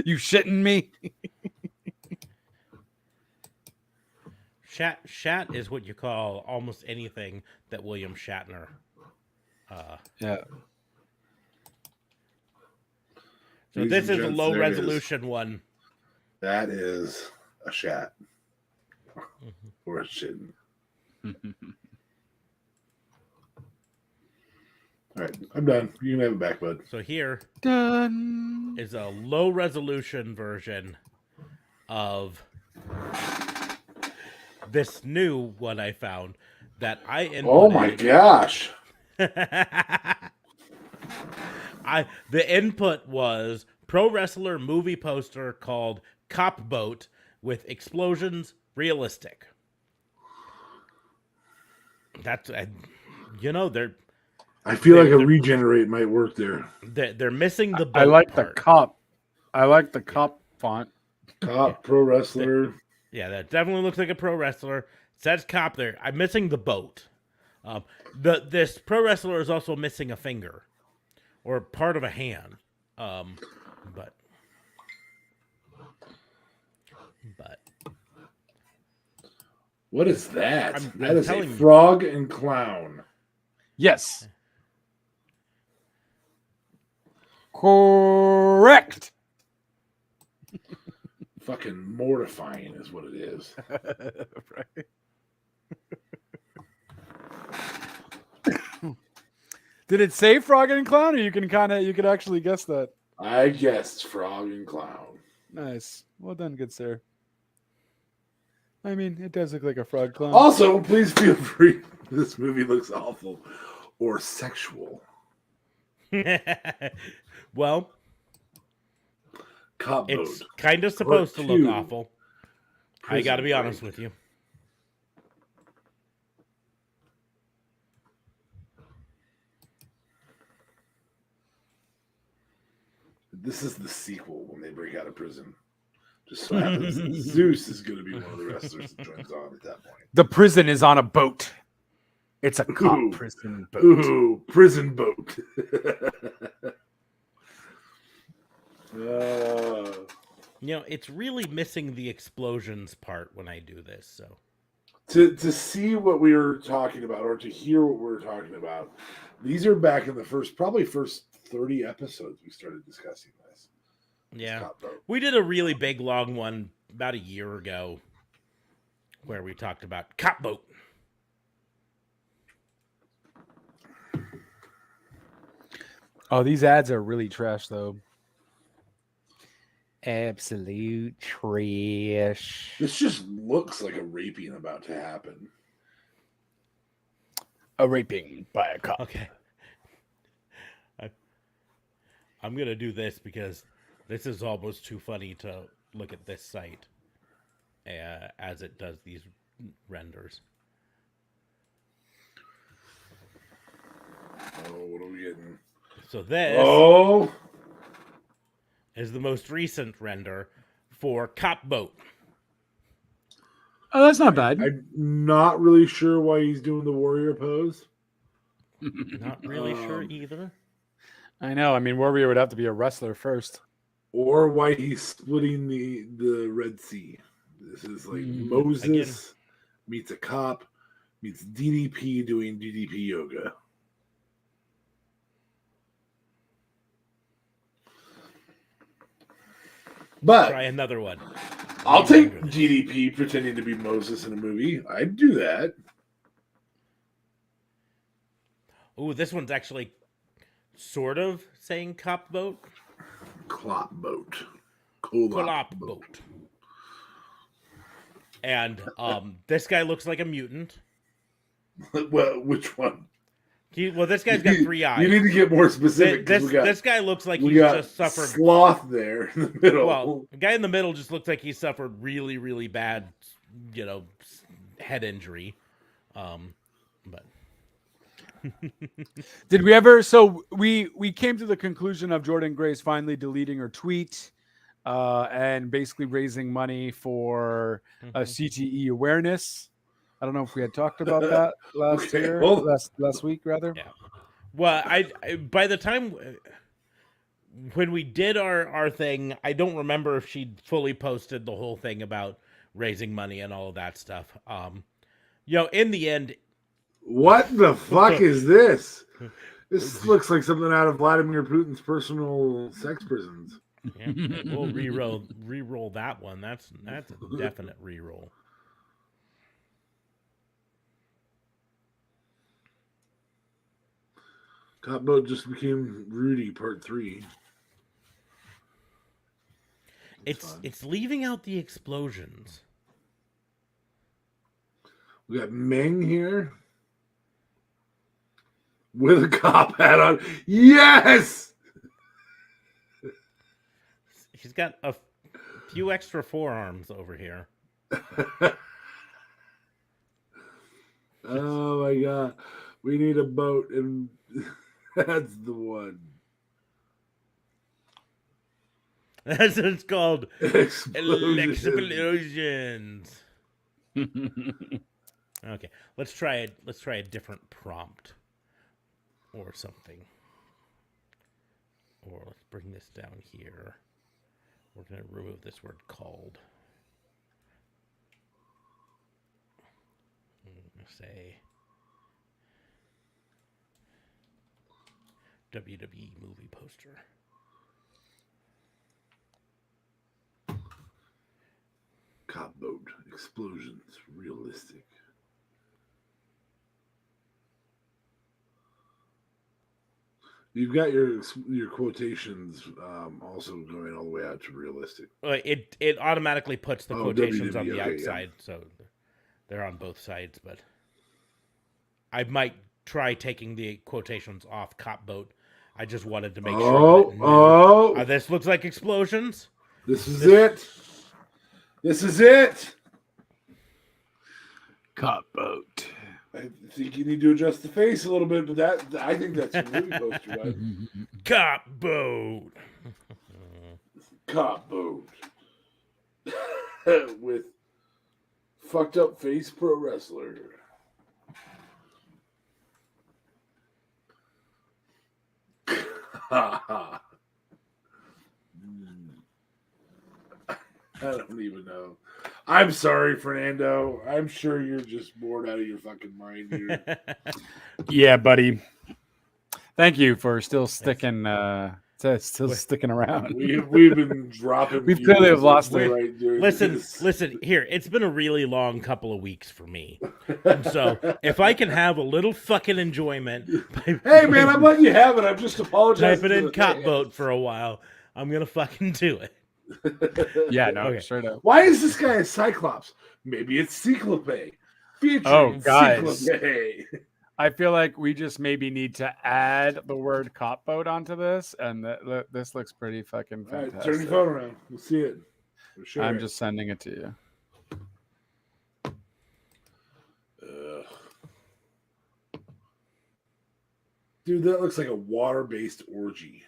You shitting me? Shat is what you call almost anything that William Shatner. Yeah. So this is a low resolution one. That is a shat. Or a shitting. All right, I'm done. You can have it back, bud. So here Done. is a low resolution version of this new one I found that I inputted. Oh my gosh. The input was pro wrestler movie poster called Cop Boat with explosions realistic. That's they're I feel like a regenerate might work there. they're missing the boat. I like part. the cup. I like the cup font. Cop, pro wrestler. Yeah, that definitely looks like a pro wrestler. It says cop there. I'm missing the boat. This pro wrestler is also missing a finger or part of a hand. But What is that? That I'm is a telling you. frog and clown. Yes. Correct. Fucking mortifying is what it is. Right. Did it say frog and clown, or you could actually guess that? I guessed frog and clown. Nice. Well done, good sir. I mean, it does look like a frog clown. Also, please feel free. This movie looks awful or sexual. Well, Cop it's mode. kind of supposed to Part look 2. awful. I Prison got to be break. honest with you. This is the sequel when they break out of prison. Just so happens that Zeus is going to be one of the wrestlers that joins on at that point. The prison is on a boat. It's a cop Ooh. prison boat. Ooh, prison boat. It's really missing the explosions part when I do this. So To see what we were talking about, or to hear what we were talking about, these are back in the first 30 episodes we started discussing this. yeah, Cop boat. we did a really big long one about a year ago where we talked about Cop Boat. Oh, these ads are really trash, though. Absolute trash. This just looks like a raping about to happen. A raping by a cop. Okay. I'm going to do this because this is almost too funny to look at this site as it does these renders. Oh, what are we getting? So this is the most recent render for Cop Boat. Oh, that's not bad. I'm not really sure why he's doing the warrior pose. Not really sure either. I know. I mean, Warrior would have to be a wrestler first. Or why he's splitting the Red Sea. This is like Moses Again. meets a cop meets DDP doing DDP yoga. But Try another one. I'll take DDP pretending to be Moses in a movie. I'd do that. Ooh, this one's actually sort of saying Cop Boat. Clop boat. Cop Boat. And this guy looks like a mutant. Well, which one? This guy's got 3 eyes. You need to get more specific. This guy looks like we he's got just suffered. sloth there in the middle. Well, the guy in the middle just looks like he suffered really, really bad, head injury. But Did we ever? So we came to the conclusion of Jordan Grace finally deleting her tweet, and basically raising money for CTE awareness. I don't know if we had talked about that last week rather. Yeah. Well, I by the time when we did our thing, I don't remember if she fully posted the whole thing about raising money and all of that stuff. In the end, what the fuck is this? This looks like something out of Vladimir Putin's personal sex prisons. yeah, we'll re-roll that one. That's a definite re-roll. Cop Boat just became Rudy Part 3. It's leaving out the explosions. We got Ming here with a cop hat on. Yes. He's got a few extra forearms over here. Oh my god. We need a boat, and that's the one. That's what it's called. Explosions. Explosions. Okay, let's try it. Let's try a different prompt or something. Or let's bring this down here. We're gonna remove this word "called." Say WWE movie poster. Cop boat explosions, realistic. You've got your quotations also going all the way out to realistic. It automatically puts the quotations on the okay, outside, so they're on both sides. But I might try taking the quotations off "cop boat." I just wanted to make sure. This looks like explosions. This is it. This is it. Cop boat. I think you need to adjust the face a little bit, but I think that's a movie poster, right? Cop boat. Cop boat with fucked up face pro wrestler. I don't even know. I'm sorry, Fernando. I'm sure you're just bored out of your fucking mind here. Yeah, buddy. Thank you for still sticking sticking around. We've been dropping. We've clearly have lost it. right during this. Listen. Here, it's been a really long couple of weeks for me, and so if I can have a little fucking enjoyment, Hey man, I'm letting you have it. I'm just apologizing. typing in "cop boat" for a while, I'm gonna fucking do it. Yeah, no, Okay. straight up. Why is this guy a Cyclops? Maybe it's Cyclope. Featuring Oh, guys. Cyclope. I feel like we just maybe need to add the word cop boat onto this, and this looks pretty fucking All right, fantastic. turn your phone around. We'll see it. We'll share I'm it. just sending it to you. Dude, that looks like a water-based orgy.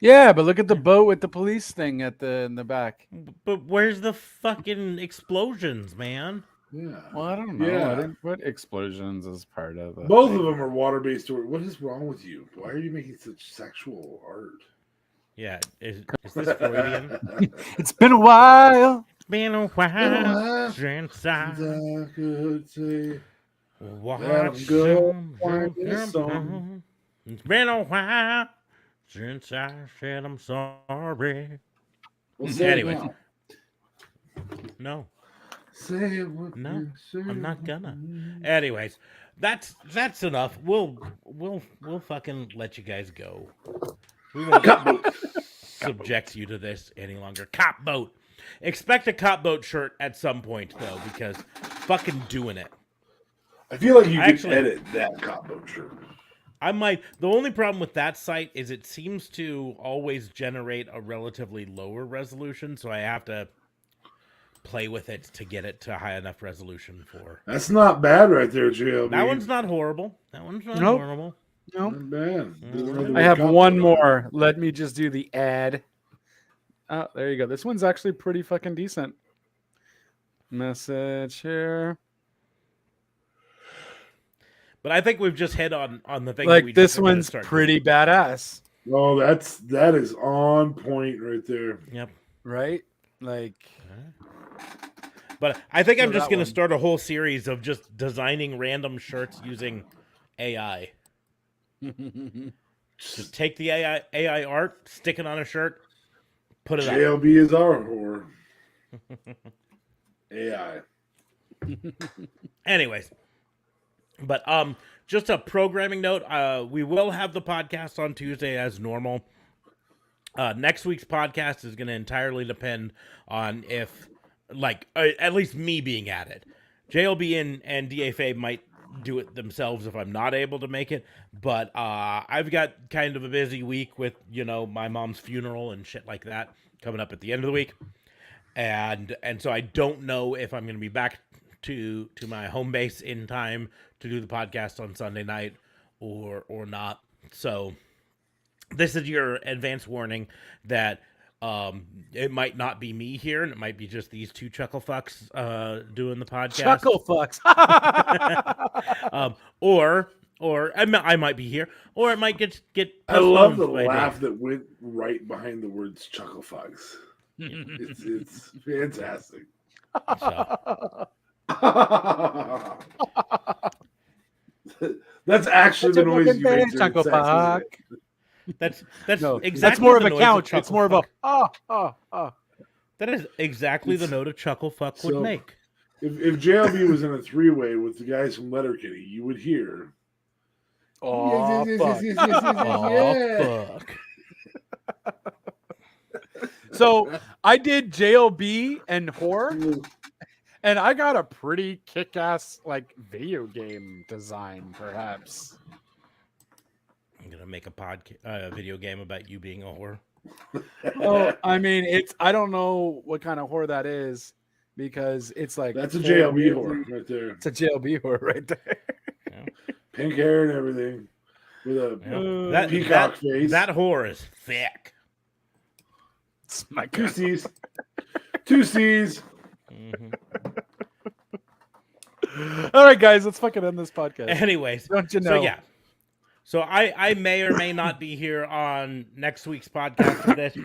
Yeah, but look at the boat with the police thing in the back. But where's the fucking explosions, man? Yeah. Well, I don't know. Yeah. I didn't put explosions as part of it. Both of them are water-based orgy. What is wrong with you? Why are you making such sexual art? Yeah, is this Freudian? It's been a while. It's been a while Since since I I could say watched go some- find this song. It's been a while since I said I'm sorry. Well, say it Anyways. now. No, Say it with No, me, say I'm not it gonna. with me. anyways, that's enough. We'll fucking let you guys go. We won't subject you to this any longer. Cop boat. Expect a cop boat shirt at some point though, because fucking doing it. I feel like you Actually- could edit that cop boat shirt. I might. The only problem with that site is it seems to always generate a relatively lower resolution, so I have to play with it to get it to high enough resolution for. That's not bad right there, JLB. That one's not horrible. That one's not Nope. horrible. No, Not bad. Doesn't have the I word have cop one boat on it. more. Let me just do the ad. Oh, there you go. This one's actually pretty fucking decent. Message here. But I think we've just hit on the thing. that Like we this just were gonna one's start pretty badass, Oh, that is on point right there. doing. Yep. right? Like, But I think I'm So just that going to one. start a whole series of just designing random shirts using AI. Just take the AI art, stick it on a shirt, put it up. JLB is our whore. AI. Anyways, but just a programming note. We will have the podcast on Tuesday as normal. Next week's podcast is going to entirely depend on if, like, at least me being at it. JLB and DFA might do it themselves if I'm not able to make it, but I've got kind of a busy week with my mom's funeral and shit like that coming up at the end of the week, and so I don't know if I'm going to be back to my home base in time to do the podcast on Sunday night or not. So this is your advance warning that it might not be me here, and it might be just these two chuckle fucks doing the podcast. Chuckle fucks. Or I might be here, or it might get. I love the postponed by laugh Dave. that went right behind the words "chuckle fucks." It's fantastic. So, That's actually the noise you make. Chuckle fuck. that's No, exactly that's more of the a noise couch. Chuckle It's more of a Fuck. That is exactly the note a chuckle fuck would So- make. If JLB was in a three-way with the guys from Letterkenny, you would hear. Oh, fuck. Oh, fuck. So I did JLB and Whore, and I got a pretty kick-ass like video game design, perhaps. I'm gonna make a video game about you being a whore. Oh, I mean, I don't know what kind of whore that is because it's like That's a JLB whore right there. It's a JLB whore right there. Pink hair and everything. With a That peacock face. That whore is thick. It's my Two God. C's. Two C's. Mhm. All right, guys, let's fucking end this podcast. Anyways, Don't you know? so yeah. So I may or may not be here on next week's podcast for this,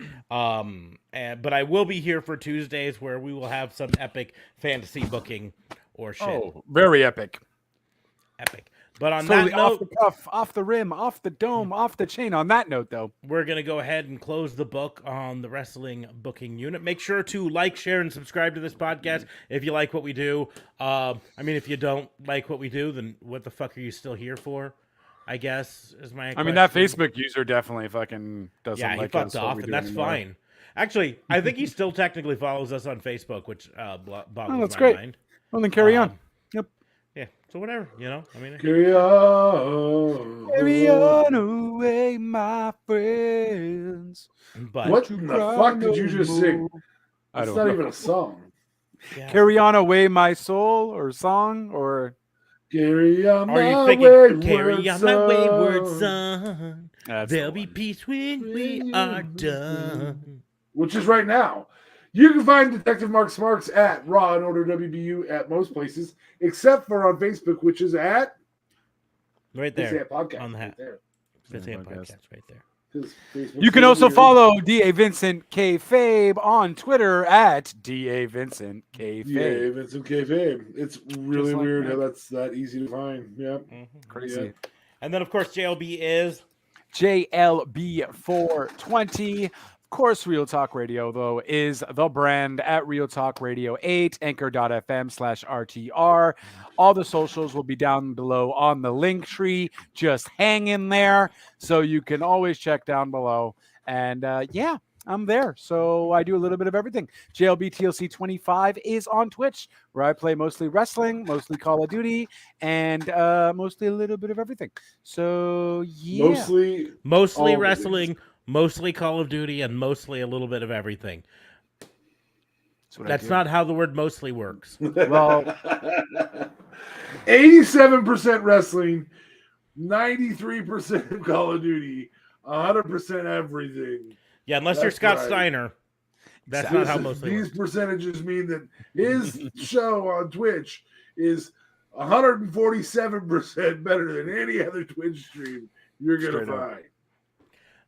but I will be here for Tuesdays where we will have some epic fantasy booking or shit. Oh, very epic. Epic. But on Totally that off note, the cuff, off the rim, off the dome, off the chain. On that note, though, we're going to go ahead and close the book on the wrestling booking unit. Make sure to like, share, and subscribe to this podcast if you like what we do. I mean, if you don't like what we do, then what the fuck are you still here for? I guess is my I mean, that question. Facebook user definitely fucking doesn't Yeah, he like fucked us, what off, we and do that's anymore. fine. Actually, I think he still technically follows us on Facebook, which boggles that's my great. mind. Well, then carry on. Um, Yep. Yeah, so whatever, I mean, Carry on. Carry on away, my friends. but What in the fuck did you just sing? I It's don't not know. even a song. yeah. Carry on away, my soul, or song, or Carry on Are you my thinking, wayward carry on my wayward son. son? That's There'll the be one. peace when we are done. Which is right now. You can find Detective Mark Smarks at Raw and Order WBU at most places, except for on Facebook, which is at Right Pissant there. Podcast. on the hat. Right there. Pissant podcast. podcast right there. His Facebook You can page also is- follow DA Vincent K Fabe on Twitter at DA Vincent K Yeah, Fabe. Vincent Kayfabe. It's really Just like weird that. how that's that easy to find. Yep. Crazy. And then, of course, JLB is JLB420. Of course, Real Talk Radio, though, is the brand at Real Talk Radio 8, anchor.fm/RTR. All the socials will be down below on the link tree. Just hang in there so you can always check down below. And yeah, I'm there. So I do a little bit of everything. JLB TLC 25 is on Twitch, where I play mostly wrestling, mostly Call of Duty, and mostly a little bit of everything. So yeah. Mostly mostly all the wrestling, mostly Call of Duty, and mostly a little bit of everything. what I That's do. not how the word mostly works. Well, 87% wrestling, 93% Call of Duty, 100% everything. Yeah, unless you're That's Scott right. Steiner. That's not how mostly These works. percentages mean that his show on Twitch is 147% better than any other Twitch stream you're going Straight to up. find.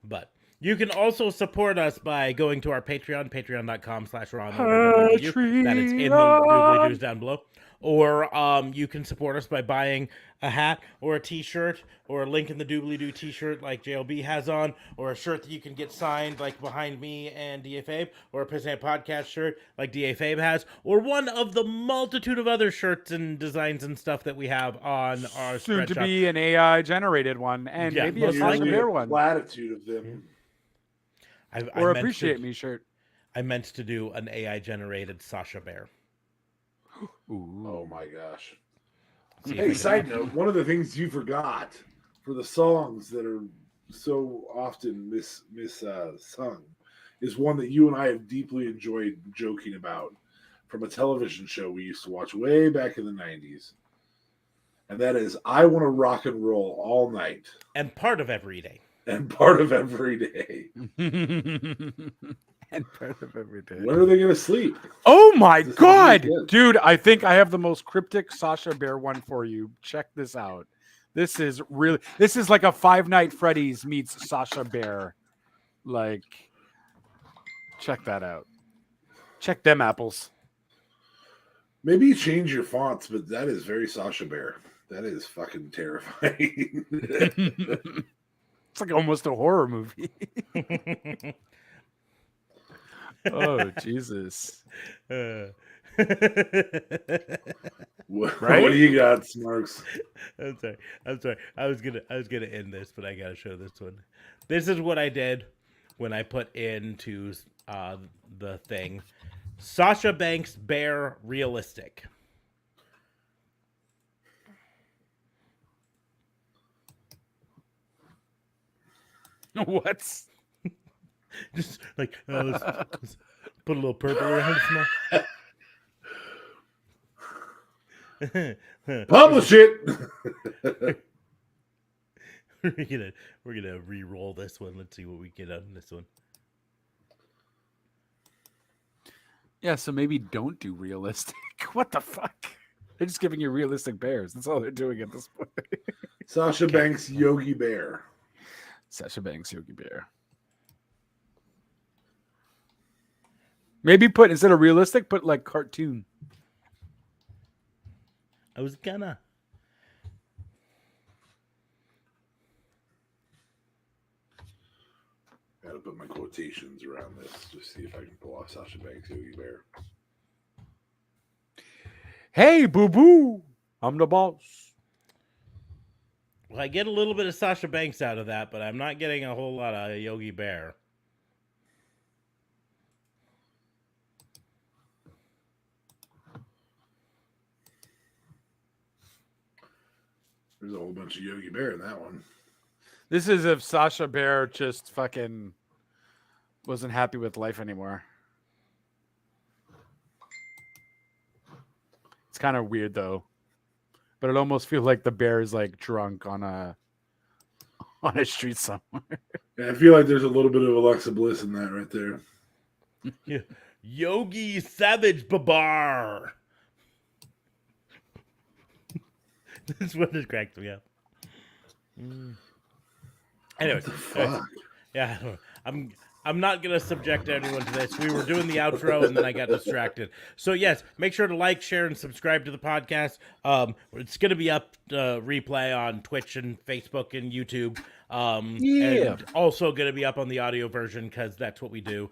But you can also support us by going to our Patreon, patreon.com/Ron. That is in the doobly doos down below. Or you can support us by buying a hat or a t-shirt or a link in the doobly doo t-shirt like JLB has on, or a shirt that you can get signed like behind me and DA Fabe, or a Pissant Podcast shirt like DA Fabe has, or one of the multitude of other shirts and designs and stuff that we have on our soon spread to shop. be an AI generated one, and Yeah, maybe a most Sasha likely. Bear one, Latitude of them. or appreciate me shirt. I meant to do an AI generated Sasha Bear. Ooh. Oh my gosh. See if Hey, we side note, one of the things you forgot for the songs that are so often sung is one that you and I have deeply enjoyed joking about from a television show we used to watch way back in the 90s. And that is I Want to Rock and Roll All Night. and part of every day. And part of every day. And part of every day. When are they going to sleep? Oh my This is god, good. dude! I think I have the most cryptic Sasha Bear one for you. Check this out. This is like a Five Night Freddy's meets Sasha Bear. Like, check that out. Check them apples. Maybe you change your fonts, but that is very Sasha Bear. That is fucking terrifying. It's like almost a horror movie. Oh Jesus! Uh, What, Right? what do you got, Smarks? I'm sorry. I was gonna end this, but I gotta show this one. This is what I did when I put into the thing. Sasha Banks Bear realistic. What? Just like let's put a little purple around his mouth. Publish it. we're gonna re-roll this one. Let's see what we get on this one. Yeah, so maybe don't do realistic. What the fuck? They're just giving you realistic bears. That's all they're doing at this point. Sasha Banks Yogi Bear. Sasha Banks Yogi Bear. Maybe put instead of realistic, put like cartoon. I was gonna. Gotta put my quotations around this. Just see if I can pull off Sasha Banks Yogi Bear. Hey, boo boo, I'm the boss. Well, I get a little bit of Sasha Banks out of that, but I'm not getting a whole lot of Yogi Bear. There's a whole bunch of Yogi Bear in that one. This is if Sasha Bear just fucking wasn't happy with life anymore. It's kind of weird though, but it almost feels like the bear is like drunk on a street somewhere. Yeah, I feel like there's a little bit of Alexa Bliss in that right there. Yeah. Yogi Savage Babar. This one just cracked me up. Anyway, Fuck. yeah, I'm not gonna subject anyone to this. We were doing the outro and then I got distracted. So yes, make sure to like, share, and subscribe to the podcast. It's gonna be up replay on Twitch and Facebook and YouTube. And also going to be up on the audio version because that's what we do.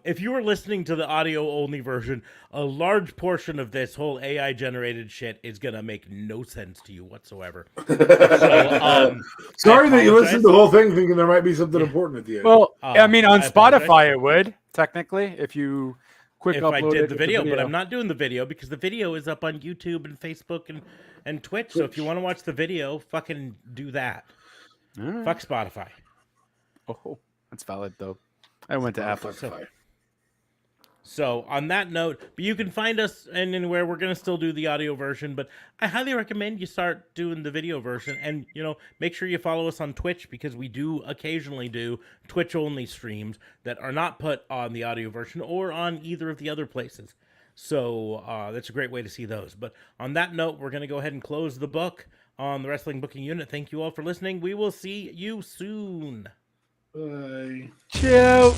If you are listening to the audio only version, a large portion of this whole AI generated shit is going to make no sense to you whatsoever. So, Sorry that you listened to the whole thing thinking there might be something important at the end. Well, I mean, on I apologize. Spotify it would technically if you quick if upload I it did with the video, but I'm not doing the video because the video is up on YouTube and Facebook and Twitch. So if you want to watch the video, fucking do that. All right. Fuck Spotify. Oh, that's valid though. I went to Apple. So on that note, but you can find us anywhere. We're gonna still do the audio version, but I highly recommend you start doing the video version. And make sure you follow us on Twitch because we do occasionally do Twitch only streams that are not put on the audio version or on either of the other places. So that's a great way to see those. But on that note, we're gonna go ahead and close the book on the Wrestling Booking Unit. Thank you all for listening. We will see you soon. Bye. Ciao.